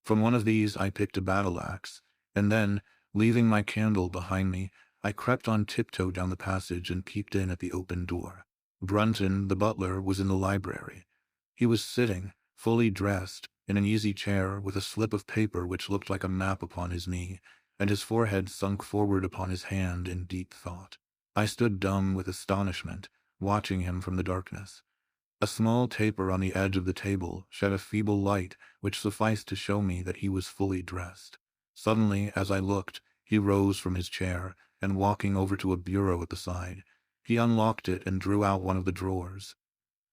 From one of these I picked a battle-axe, and then, leaving my candle behind me, I crept on tiptoe down the passage and peeked in at the open door. Brunton, the butler, was in the library. He was sitting, fully dressed, in an easy chair with a slip of paper which looked like a map upon his knee, and his forehead sunk forward upon his hand in deep thought. I stood dumb with astonishment, watching him from the darkness. A small taper on the edge of the table shed a feeble light which sufficed to show me that he was fully dressed. Suddenly, as I looked, he rose from his chair, and walking over to a bureau at the side, he unlocked it and drew out one of the drawers.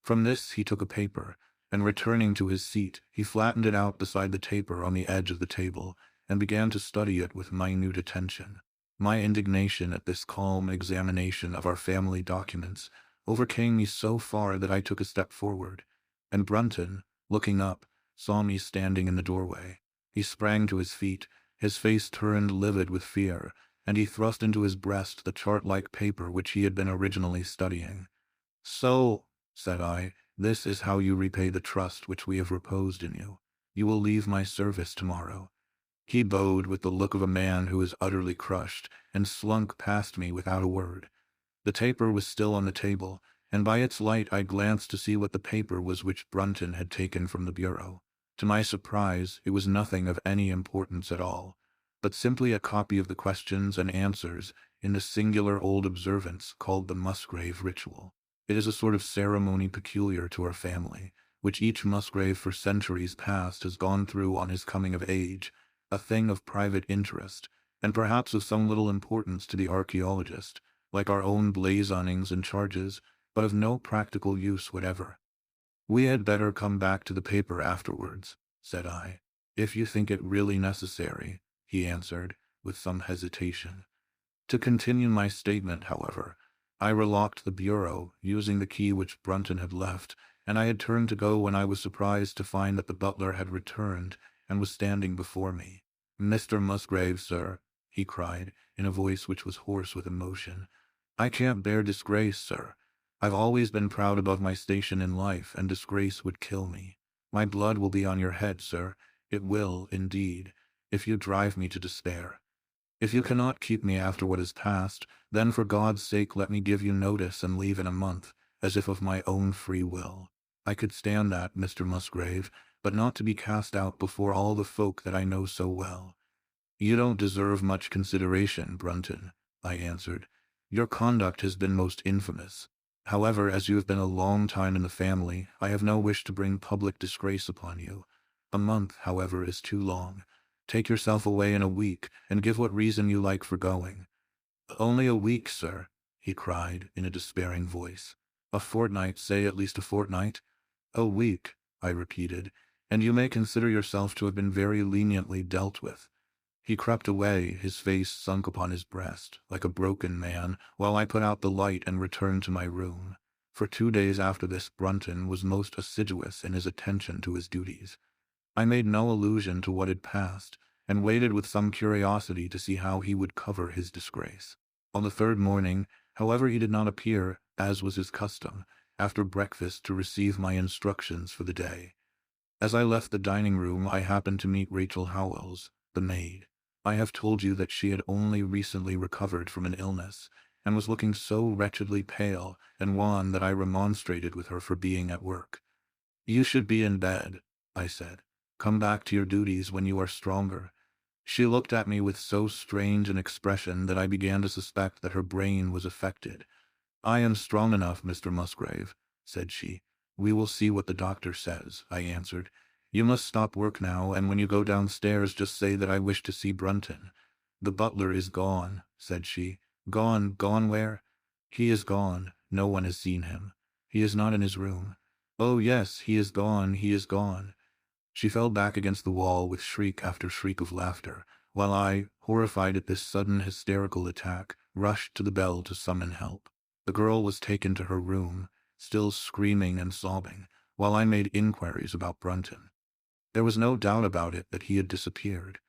From this he took a paper, and returning to his seat, he flattened it out beside the taper on the edge of the table, and began to study it with minute attention. My indignation at this calm examination of our family documents overcame me so far that I took a step forward, and Brunton, looking up, saw me standing in the doorway. He sprang to his feet, his face turned livid with fear, and he thrust into his breast the chart-like paper which he had been originally studying. "So," said I, "this is how you repay the trust which we have reposed in you. You will leave my service tomorrow." He bowed with the look of a man who is utterly crushed, and slunk past me without a word. The taper was still on the table, and by its light I glanced to see what the paper was which Brunton had taken from the bureau. To my surprise, it was nothing of any importance at all, but simply a copy of the questions and answers in the singular old observance called the Musgrave Ritual. It is a sort of ceremony peculiar to our family, which each Musgrave for centuries past has gone through on his coming of age, a thing of private interest, and perhaps of some little importance to the archaeologist, like our own blazonings and charges, but of no practical use whatever. "We had better come back to the paper afterwards," said I. "If you think it really necessary," he answered, with some hesitation. To continue my statement, however, I relocked the bureau, using the key which Brunton had left, and I had turned to go when I was surprised to find that the butler had returned and was standing before me. "Mr. Musgrave, sir," he cried, in a voice which was hoarse with emotion. "I can't bear disgrace, sir. I've always been proud above my station in life, and disgrace would kill me. My blood will be on your head, sir. It will, indeed, if you drive me to despair. If you cannot keep me after what is past, then for God's sake let me give you notice and leave in a month, as if of my own free will. I could stand that, Mr. Musgrave, but not to be cast out before all the folk that I know so well." "You don't deserve much consideration, Brunton," I answered. "Your conduct has been most infamous. However, as you have been a long time in the family, I have no wish to bring public disgrace upon you. A month, however, is too long. Take yourself away in a week, and give what reason you like for going." "Only a week, sir," he cried, in a despairing voice. "A fortnight, say at least a fortnight." "A week," I repeated, "and you may consider yourself to have been very leniently dealt with." He crept away, his face sunk upon his breast, like a broken man, while I put out the light and returned to my room. For 2 days after this Brunton was most assiduous in his attention to his duties. I made no allusion to what had passed, and waited with some curiosity to see how he would cover his disgrace. On the third morning, however, he did not appear, as was his custom, after breakfast to receive my instructions for the day. As I left the dining room, I happened to meet Rachel Howells, the maid. I have told you that she had only recently recovered from an illness, and was looking so wretchedly pale and wan that I remonstrated with her for being at work. "You should be in bed," I said. "Come back to your duties when you are stronger." She looked at me with so strange an expression that I began to suspect that her brain was affected. "I am strong enough, Mr. Musgrave," said she. "We will see what the doctor says," I answered. "You must stop work now, and when you go downstairs just say that I wish to see Brunton." "The butler is gone," said she. "Gone? Gone where?" "He is gone. No one has seen him. He is not in his room." "Oh, yes, he is gone, he is gone." She fell back against the wall with shriek after shriek of laughter, while I, horrified at this sudden hysterical attack, rushed to the bell to summon help. The girl was taken to her room, still screaming and sobbing, while I made inquiries about Brunton. There was no doubt about it that he had disappeared.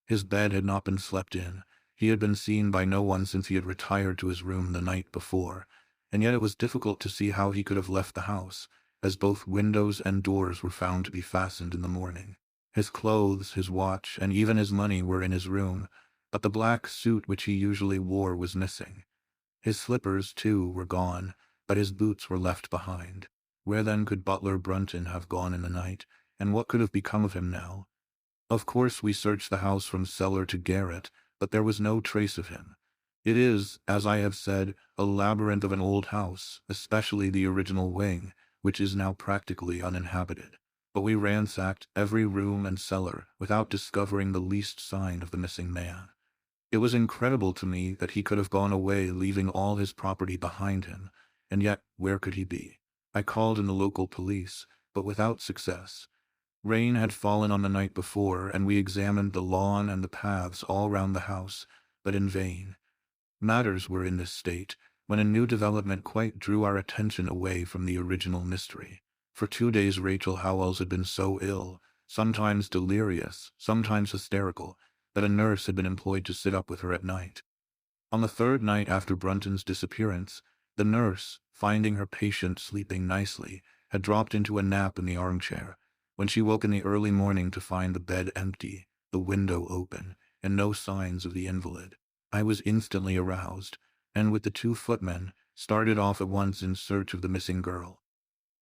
His bed had not been slept in. He had been seen by no one since he had retired to his room the night before, and yet it was difficult to see how he could have left the house, as both windows and doors were found to be fastened in the morning. His clothes, his watch, and even his money were in his room, but the black suit which he usually wore was missing. His slippers, too, were gone, but his boots were left behind. Where then could butler Brunton have gone in the night, and what could have become of him now? Of course we searched the house from cellar to garret, but there was no trace of him. It is, as I have said, a labyrinth of an old house, especially the original wing, which is now practically uninhabited. But we ransacked every room and cellar without discovering the least sign of the missing man. It was incredible to me that he could have gone away leaving all his property behind him, and yet where could he be? I called in the local police, but without success. Rain had fallen on the night before, and we examined the lawn and the paths all round the house, but in vain. Matters were in this state, when a new development quite drew our attention away from the original mystery. For 2 days Rachel Howells had been so ill, sometimes delirious, sometimes hysterical, that a nurse had been employed to sit up with her at night. On the third night after Brunton's disappearance, the nurse, finding her patient sleeping nicely, had dropped into a nap in the armchair, when she woke in the early morning to find the bed empty, the window open, and no signs of the invalid. I was instantly aroused, and with the 2 footmen, started off at once in search of the missing girl.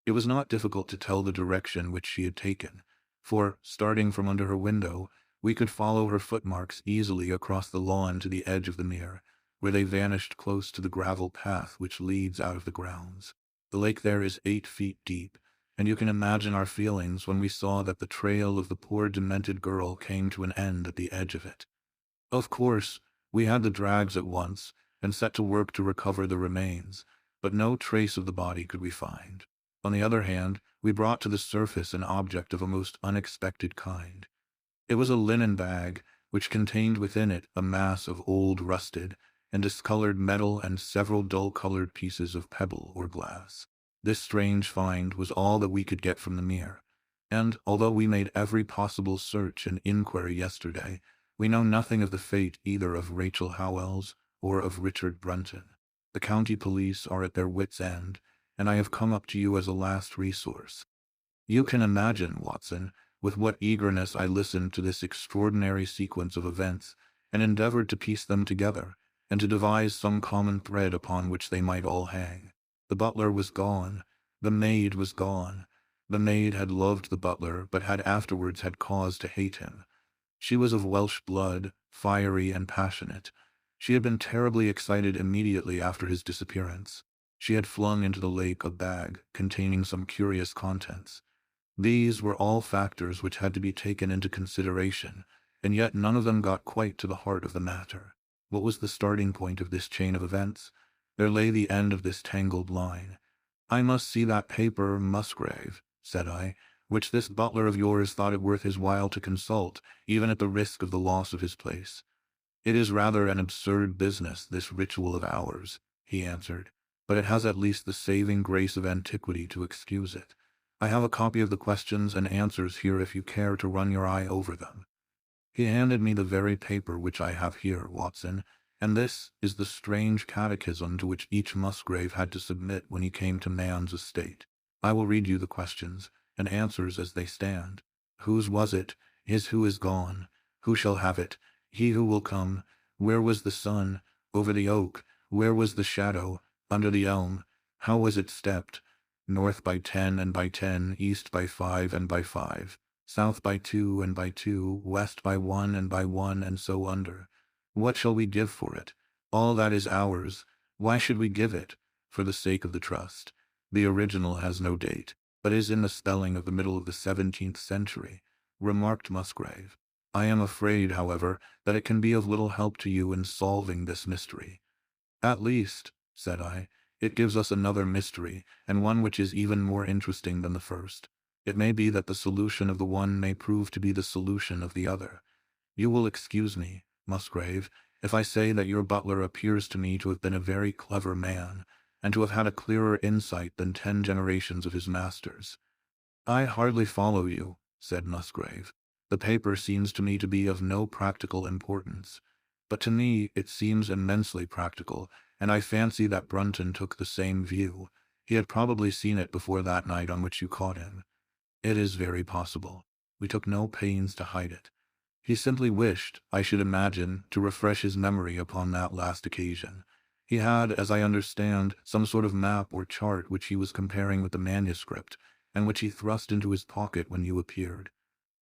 It was not difficult to tell the direction which she had taken, for, starting from under her window, we could follow her footmarks easily across the lawn to the edge of the mere, where they vanished close to the gravel path which leads out of the grounds. The lake there is 8 feet deep, and you can imagine our feelings when we saw that the trail of the poor demented girl came to an end at the edge of it. Of course, we had the drags at once, and set to work to recover the remains, but no trace of the body could we find. On the other hand, we brought to the surface an object of a most unexpected kind. It was a linen bag, which contained within it a mass of old rusted and discolored metal and several dull-colored pieces of pebble or glass. This strange find was all that we could get from the mere, and, although we made every possible search and inquiry yesterday, we know nothing of the fate either of Rachel Howells or of Richard Brunton. The county police are at their wits' end, and I have come up to you as a last resource. You can imagine, Watson, with what eagerness I listened to this extraordinary sequence of events, and endeavored to piece them together, and to devise some common thread upon which they might all hang. The butler was gone. The maid was gone. The maid had loved the butler, but had afterwards had cause to hate him. She was of Welsh blood, fiery and passionate. She had been terribly excited immediately after his disappearance. She had flung into the lake a bag containing some curious contents. These were all factors which had to be taken into consideration, and yet none of them got quite to the heart of the matter. What was the starting point of this chain of events? There lay the end of this tangled line. "I must see that paper, Musgrave," said I, "which this butler of yours thought it worth his while to consult, even at the risk of the loss of his place." "It is rather an absurd business, this ritual of ours," he answered, "but it has at least the saving grace of antiquity to excuse it. I have a copy of the questions and answers here if you care to run your eye over them." He handed me the very paper which I have here, Watson, and this is the strange catechism to which each Musgrave had to submit when he came to man's estate. I will read you the questions and answers as they stand. Whose was it? His who is gone? Who shall have it? He who will come? Where was the sun? Over the oak? Where was the shadow? Under the elm? How was it stepped? North by 10 and by 10, east by 5 and by 5, south by 2 and by 2, west by 1 and by 1, and so under. What shall we give for it? All that is ours. Why should we give it? For the sake of the trust. The original has no date, but is in the spelling of the middle of the 17th century, remarked Musgrave. I am afraid, however, that it can be of little help to you in solving this mystery. At least, said I, it gives us another mystery, and one which is even more interesting than the first. It may be that the solution of the one may prove to be the solution of the other. You will excuse me, Musgrave, if I say that your butler appears to me to have been a very clever man, and to have had a clearer insight than 10 generations of his masters. I hardly follow you, said Musgrave. The paper seems to me to be of no practical importance, but to me it seems immensely practical, and I fancy that Brunton took the same view. He had probably seen it before that night on which you caught him. It is very possible. We took no pains to hide it. He simply wished, I should imagine, to refresh his memory upon that last occasion. He had, as I understand, some sort of map or chart which he was comparing with the manuscript, and which he thrust into his pocket when you appeared.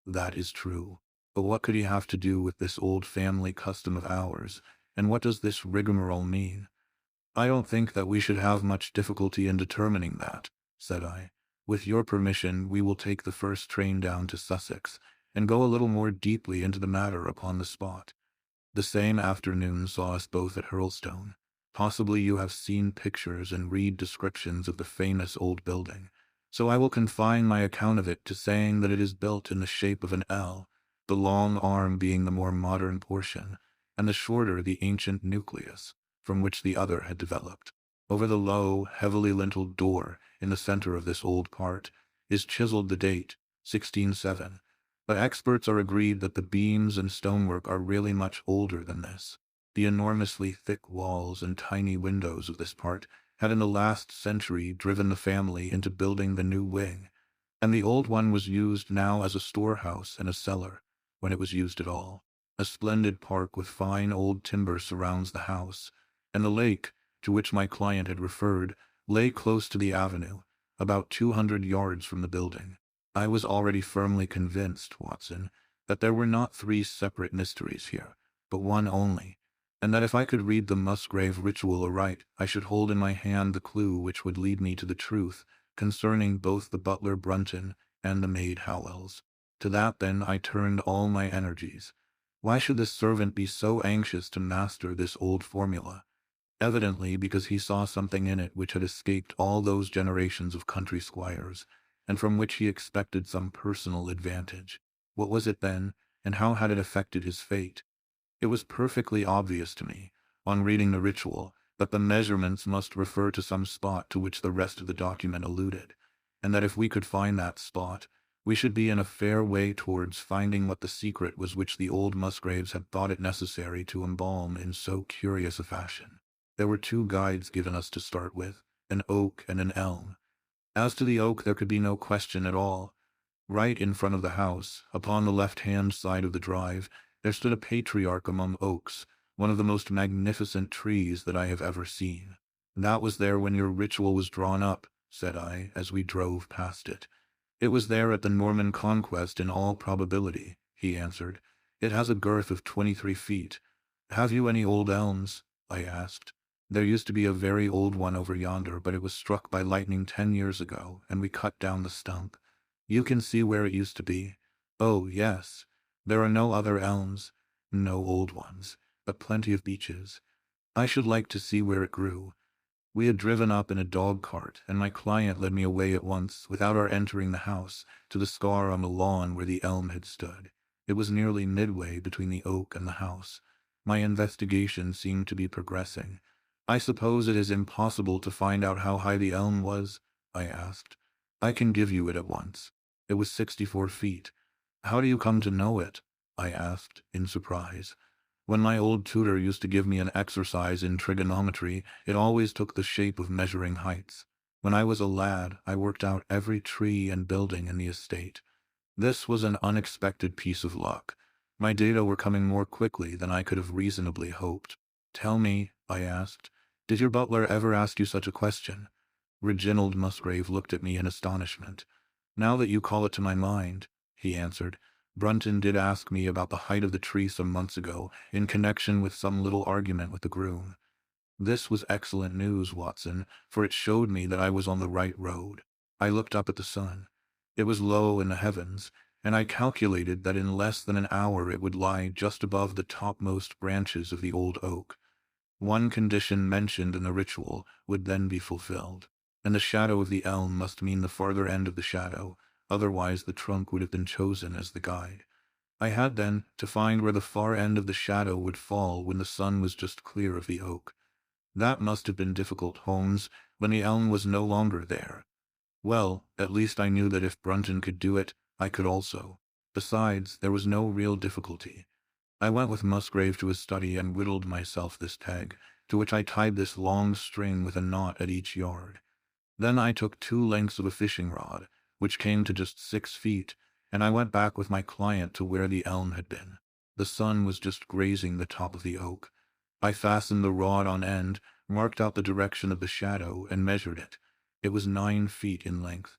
That is true. But what could he have to do with this old family custom of ours, and what does this rigmarole mean? I don't think that we should have much difficulty in determining that, said I. With your permission, we will take the first train down to Sussex, and go a little more deeply into the matter upon the spot. The same afternoon saw us both at Hurlstone. Possibly you have seen pictures and read descriptions of the famous old building, so I will confine my account of it to saying that it is built in the shape of an L, the long arm being the more modern portion, and the shorter the ancient nucleus, from which the other had developed. Over the low, heavily linteled door in the center of this old part is chiseled the date, 1607, but experts are agreed that the beams and stonework are really much older than this. The enormously thick walls and tiny windows of this part had in the last century driven the family into building the new wing, and the old one was used now as a storehouse and a cellar, when it was used at all. A splendid park with fine old timber surrounds the house, and the lake, to which my client had referred, lay close to the avenue, about 200 yards from the building. I was already firmly convinced, Watson, that there were not three separate mysteries here, but one only, and that if I could read the Musgrave Ritual aright, I should hold in my hand the clue which would lead me to the truth concerning both the butler Brunton and the maid Howells. To that, then, I turned all my energies. Why should this servant be so anxious to master this old formula? Evidently because he saw something in it which had escaped all those generations of country squires, and from which he expected some personal advantage. What was it then, and how had it affected his fate? It was perfectly obvious to me, on reading the ritual, that the measurements must refer to some spot to which the rest of the document alluded, and that if we could find that spot, we should be in a fair way towards finding what the secret was which the old Musgraves had thought it necessary to embalm in so curious a fashion. There were two guides given us to start with, an oak and an elm. As to the oak, there could be no question at all. Right in front of the house, upon the left-hand side of the drive, there stood a patriarch among oaks, one of the most magnificent trees that I have ever seen. That was there when your ritual was drawn up, said I, as we drove past it. It was there at the Norman Conquest in all probability, he answered. It has a girth of 23 feet. Have you any old elms? I asked. There used to be a very old one over yonder, but it was struck by lightning 10 years ago, and we cut down the stump. You can see where it used to be. Oh, yes. There are no other elms, no old ones, but plenty of beeches. I should like to see where it grew. We had driven up in a dog-cart, and my client led me away at once, without our entering the house, to the scar on the lawn where the elm had stood. It was nearly midway between the oak and the house. My investigation seemed to be progressing. I suppose it is impossible to find out how high the elm was? I asked. I can give you it at once. It was 64 feet. How do you come to know it? I asked, in surprise. When my old tutor used to give me an exercise in trigonometry, it always took the shape of measuring heights. When I was a lad, I worked out every tree and building in the estate. This was an unexpected piece of luck. My data were coming more quickly than I could have reasonably hoped. Tell me, I asked, did your butler ever ask you such a question? Reginald Musgrave looked at me in astonishment. Now that you call it to my mind, he answered, Brunton did ask me about the height of the tree some months ago, in connection with some little argument with the groom. This was excellent news, Watson, for it showed me that I was on the right road. I looked up at the sun. It was low in the heavens, and I calculated that in less than an hour it would lie just above the topmost branches of the old oak. One condition mentioned in the ritual would then be fulfilled, and the shadow of the elm must mean the farther end of the shadow, otherwise the trunk would have been chosen as the guide. I had, then, to find where the far end of the shadow would fall when the sun was just clear of the oak. That must have been difficult, Holmes, when the elm was no longer there. Well, at least I knew that if Brunton could do it, I could also. Besides, there was no real difficulty. I went with Musgrave to his study and whittled myself this peg, to which I tied this long string with a knot at each yard. Then I took 2 lengths of a fishing rod, which came to just 6 feet, and I went back with my client to where the elm had been. The sun was just grazing the top of the oak. I fastened the rod on end, marked out the direction of the shadow, and measured it. It was 9 feet in length.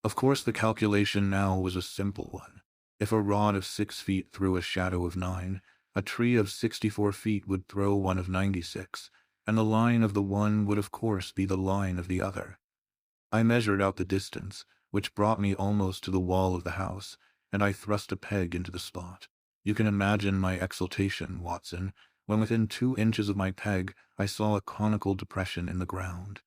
Of course, the calculation now was a simple one. If a rod of 6 feet threw a shadow of 9, a tree of 64 feet would throw one of 96, and the line of the one would of course be the line of the other. I measured out the distance, which brought me almost to the wall of the house, and I thrust a peg into the spot. You can imagine my exultation, Watson, when within 2 inches of my peg I saw a conical depression in the ground.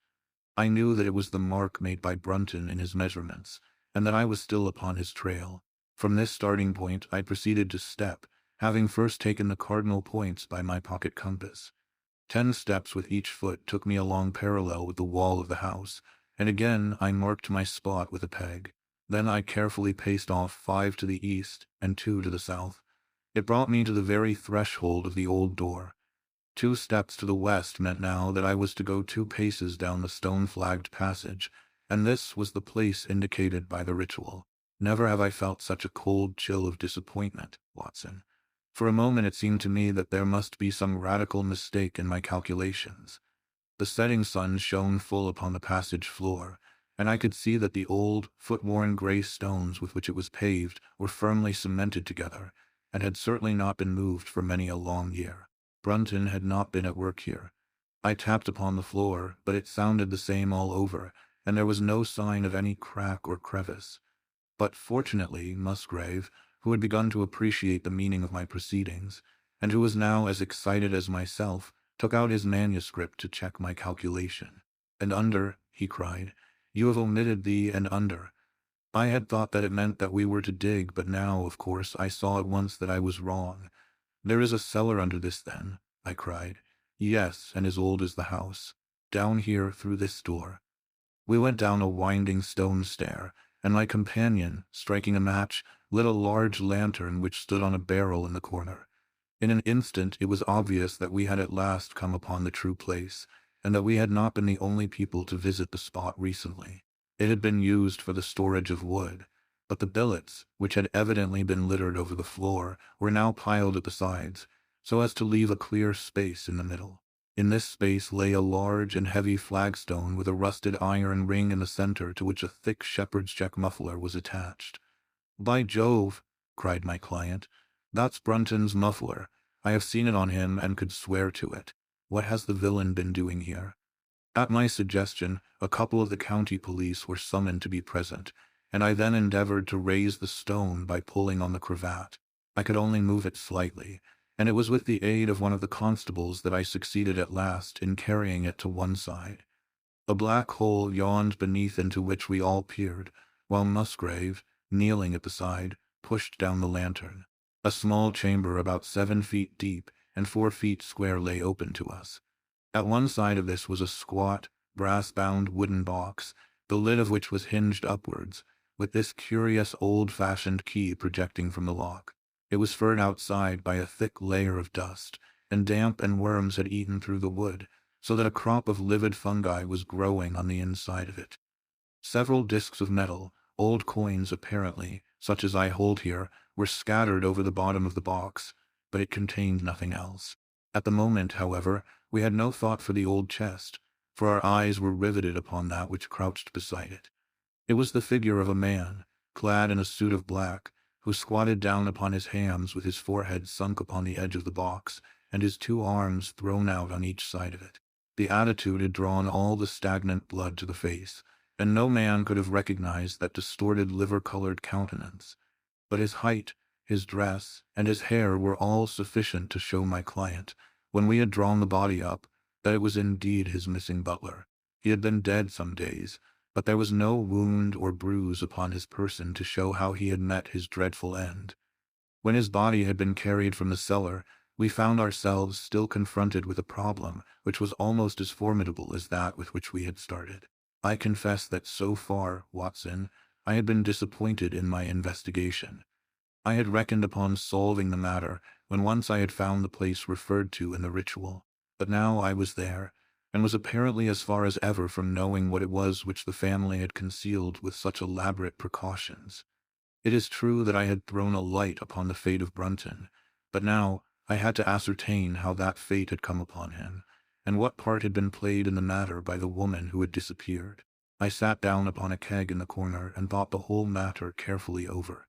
I knew that it was the mark made by Brunton in his measurements, and that I was still upon his trail. From this starting point I proceeded to step, having first taken the cardinal points by my pocket compass. 10 steps with each foot took me along parallel with the wall of the house, and again I marked my spot with a peg. Then I carefully paced off 5 to the east and 2 to the south. It brought me to the very threshold of the old door. 2 steps to the west meant now that I was to go 2 paces down the stone-flagged passage, and this was the place indicated by the ritual. Never have I felt such a cold chill of disappointment, Watson. For a moment it seemed to me that there must be some radical mistake in my calculations. The setting sun shone full upon the passage floor, and I could see that the old, foot-worn gray stones with which it was paved were firmly cemented together, and had certainly not been moved for many a long year. Brunton had not been at work here. I tapped upon the floor, but it sounded the same all over, and there was no sign of any crack or crevice. But fortunately, Musgrave, who had begun to appreciate the meaning of my proceedings, and who was now as excited as myself, took out his manuscript to check my calculation. "And under," he cried. "You have omitted the and under." I had thought that it meant that we were to dig, but now, of course, I saw at once that I was wrong. "There is a cellar under this, then?" I cried. "Yes, and as old as the house. Down here, through this door." We went down a winding stone stair, and my companion, striking a match, lit a large lantern which stood on a barrel in the corner. In an instant it was obvious that we had at last come upon the true place, and that we had not been the only people to visit the spot recently. It had been used for the storage of wood, but the billets, which had evidently been littered over the floor, were now piled at the sides, so as to leave a clear space in the middle. In this space lay a large and heavy flagstone with a rusted iron ring in the center to which a thick shepherd's check muffler was attached. "By Jove!" cried my client. "That's Brunton's muffler. I have seen it on him and could swear to it. What has the villain been doing here?" At my suggestion, a couple of the county police were summoned to be present, and I then endeavored to raise the stone by pulling on the cravat. I could only move it slightly, and it was with the aid of one of the constables that I succeeded at last in carrying it to one side. A black hole yawned beneath into which we all peered, while Musgrave, kneeling at the side, pushed down the lantern. A small chamber about 7 feet deep and 4 feet square lay open to us. At one side of this was a squat, brass-bound wooden box, the lid of which was hinged upwards, with this curious old-fashioned key projecting from the lock. It was furred outside by a thick layer of dust, and damp and worms had eaten through the wood, so that a crop of livid fungi was growing on the inside of it. Several discs of metal, old coins apparently, such as I hold here, were scattered over the bottom of the box, but it contained nothing else. At the moment, however, we had no thought for the old chest, for our eyes were riveted upon that which crouched beside it. It was the figure of a man, clad in a suit of black, who squatted down upon his hams with his forehead sunk upon the edge of the box, and his 2 arms thrown out on each side of it. The attitude had drawn all the stagnant blood to the face, and no man could have recognized that distorted liver-colored countenance. But his height, his dress, and his hair were all sufficient to show my client, when we had drawn the body up, that it was indeed his missing butler. He had been dead some days, but there was no wound or bruise upon his person to show how he had met his dreadful end. When his body had been carried from the cellar, we found ourselves still confronted with a problem which was almost as formidable as that with which we had started. I confess that so far, Watson, I had been disappointed in my investigation. I had reckoned upon solving the matter when once I had found the place referred to in the ritual, but now I was there, and was apparently as far as ever from knowing what it was which the family had concealed with such elaborate precautions. It is true that I had thrown a light upon the fate of Brunton, But now I had to ascertain how that fate had come upon him, and what part had been played in the matter by the woman who had disappeared. I sat down upon a keg in the corner and thought the whole matter carefully over.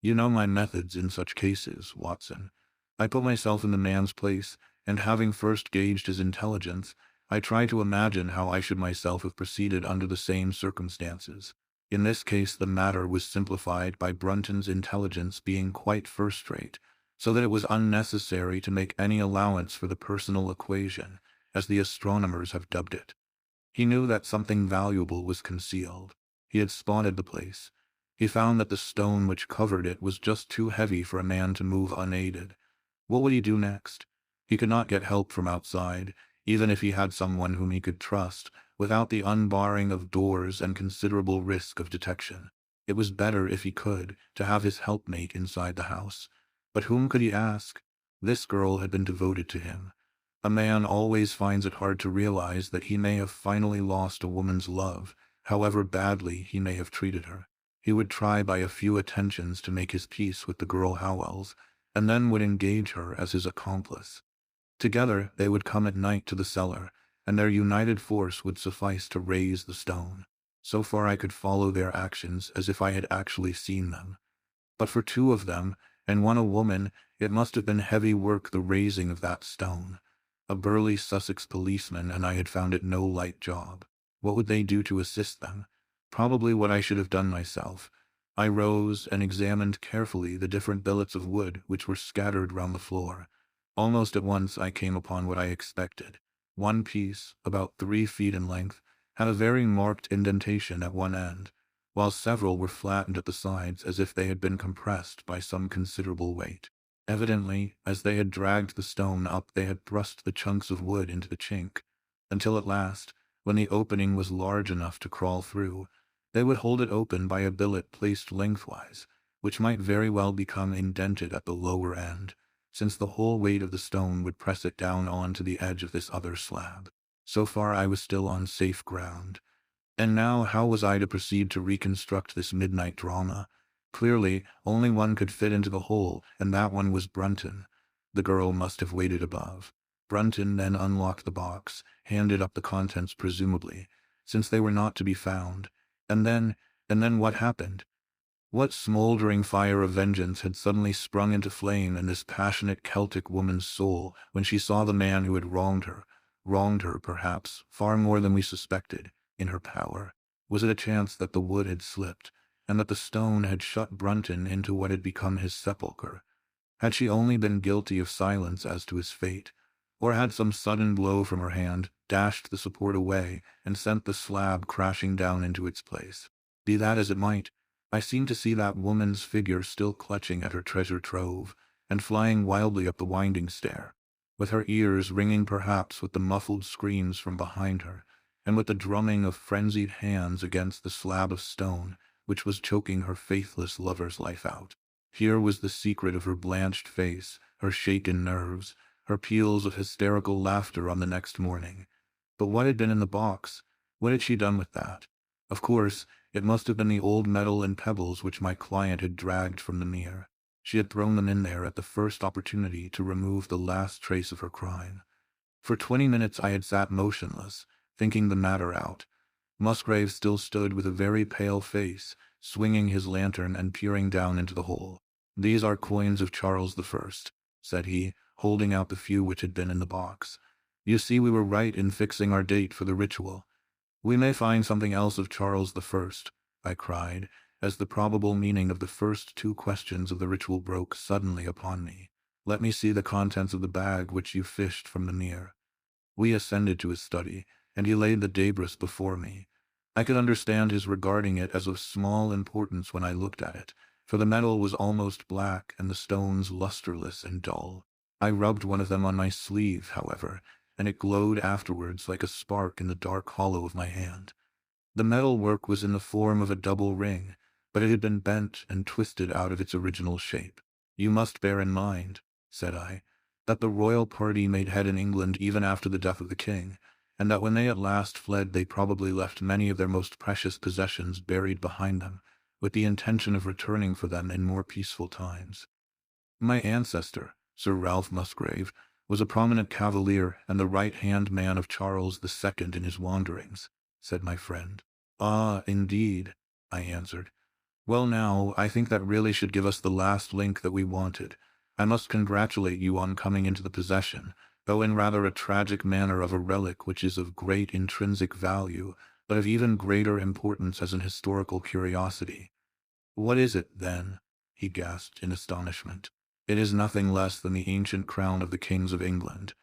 You know my methods in such cases, Watson. I put myself in the man's place, and having first gauged his intelligence, I try to imagine how I should myself have proceeded under the same circumstances. In this case the matter was simplified by Brunton's intelligence being quite first-rate, so that it was unnecessary to make any allowance for the personal equation, as the astronomers have dubbed it. He knew that something valuable was concealed. He had spotted the place. He found that the stone which covered it was just too heavy for a man to move unaided. What would he do next? He could not get help from outside, even if he had someone whom he could trust, without the unbarring of doors and considerable risk of detection. It was better, if he could, to have his helpmate inside the house. But whom could he ask? This girl had been devoted to him. A man always finds it hard to realize that he may have finally lost a woman's love, however badly he may have treated her. He would try by a few attentions to make his peace with the girl Howells, and then would engage her as his accomplice. Together they would come at night to the cellar, and their united force would suffice to raise the stone. So far I could follow their actions as if I had actually seen them. But for two of them, and one a woman, it must have been heavy work, the raising of that stone. A burly Sussex policeman, and I had found it no light job. What would they do to assist them? Probably what I should have done myself. I rose and examined carefully the different billets of wood which were scattered round the floor. Almost at once I came upon what I expected. One piece, about 3 feet in length, had a very marked indentation at one end, while several were flattened at the sides as if they had been compressed by some considerable weight. Evidently, as they had dragged the stone up, they had thrust the chunks of wood into the chink, until at last, when the opening was large enough to crawl through, they would hold it open by a billet placed lengthwise, which might very well become indented at the lower end, since the whole weight of the stone would press it down on to the edge of this other slab. So far I was still on safe ground. And now how was I to proceed to reconstruct this midnight drama? Clearly, only one could fit into the hole, and that one was Brunton. The girl must have waited above. Brunton then unlocked the box, handed up the contents presumably, since they were not to be found. And then what happened? What smoldering fire of vengeance had suddenly sprung into flame in this passionate Celtic woman's soul when she saw the man who had wronged her, perhaps, far more than we suspected, in her power? Was it a chance that the wood had slipped, and that the stone had shut Brunton into what had become his sepulchre? Had she only been guilty of silence as to his fate, or had some sudden blow from her hand dashed the support away and sent the slab crashing down into its place? Be that as it might, I seemed to see that woman's figure still clutching at her treasure trove, and flying wildly up the winding stair, with her ears ringing perhaps with the muffled screams from behind her, and with the drumming of frenzied hands against the slab of stone which was choking her faithless lover's life out. Here was the secret of her blanched face, her shaken nerves, her peals of hysterical laughter on the next morning. But what had been in the box? What had she done with that? Of course, it must have been the old metal and pebbles which my client had dragged from the mere. She had thrown them in there at the first opportunity to remove the last trace of her crime. For 20 minutes I had sat motionless, thinking the matter out. Musgrave still stood with a very pale face, swinging his lantern and peering down into the hole. "These are coins of Charles I," said he, holding out the few which had been in the box. "You see we were right in fixing our date for the ritual." "We may find something else of Charles I," I cried, as the probable meaning of the first 2 questions of the ritual broke suddenly upon me. "Let me see the contents of the bag which you fished from the mere." We ascended to his study, and he laid the debris before me. I could understand his regarding it as of small importance when I looked at it, for the metal was almost black and the stones lustreless and dull. I rubbed one of them on my sleeve, however, and it glowed afterwards like a spark in the dark hollow of my hand. The metal work was in the form of a double ring, but it had been bent and twisted out of its original shape. "You must bear in mind," said I, "that the royal party made head in England even after the death of the king, and that when they at last fled they probably left many of their most precious possessions buried behind them, with the intention of returning for them in more peaceful times." "My ancestor," Sir Ralph Musgrave, was a prominent cavalier and the right-hand man of Charles II in his wanderings," said my friend. "Ah, indeed," I answered. "Well now, I think that really should give us the last link that we wanted. I must congratulate you on coming into the possession, though in rather a tragic manner, of a relic which is of great intrinsic value, but of even greater importance as an historical curiosity." "What is it, then?" he gasped in astonishment. "It is nothing less than the ancient crown of the kings of England."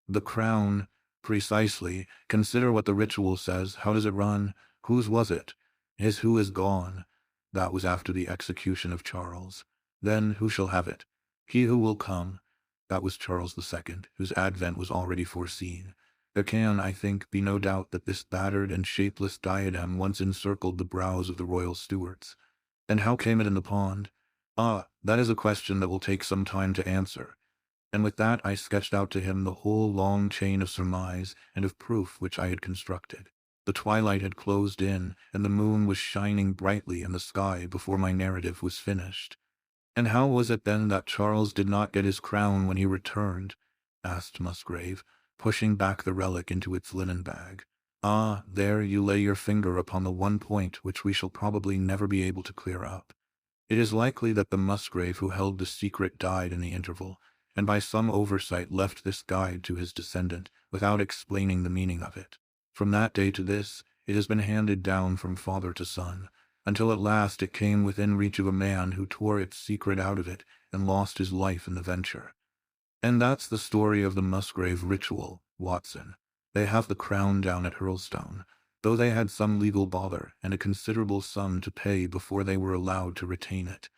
"The crown? Precisely. Consider what the ritual says. How does it run? Whose was it? His who is gone. That was after the execution of Charles. Then who shall have it? He who will come. That was Charles II, whose advent was already foreseen. There can, I think, be no doubt that this battered and shapeless diadem once encircled the brows of the royal Stuarts. And how came it in the pond? Ah, that is a question that will take some time to answer." And with that I sketched out to him the whole long chain of surmise and of proof which I had constructed. The twilight had closed in, and the moon was shining brightly in the sky before my narrative was finished. "And how was it then that Charles did not get his crown when he returned?" asked Musgrave, pushing back the relic into its linen bag. "Ah, there you lay your finger upon the one point which we shall probably never be able to clear up. It is likely that the Musgrave who held the secret died in the interval, and by some oversight left this guide to his descendant without explaining the meaning of it. From that day to this, it has been handed down from father to son, until at last it came within reach of a man who tore its secret out of it and lost his life in the venture. And that's the story of the Musgrave Ritual, Watson. They have the crown down at Hurlstone, though they had some legal bother and a considerable sum to pay before they were allowed to retain it.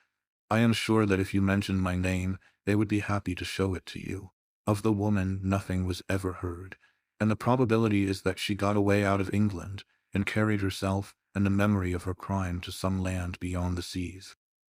I am sure that if you mentioned my name, they would be happy to show it to you. Of the woman nothing was ever heard, and the probability is that she got away out of England and carried herself and the memory of her crime to some land beyond the seas.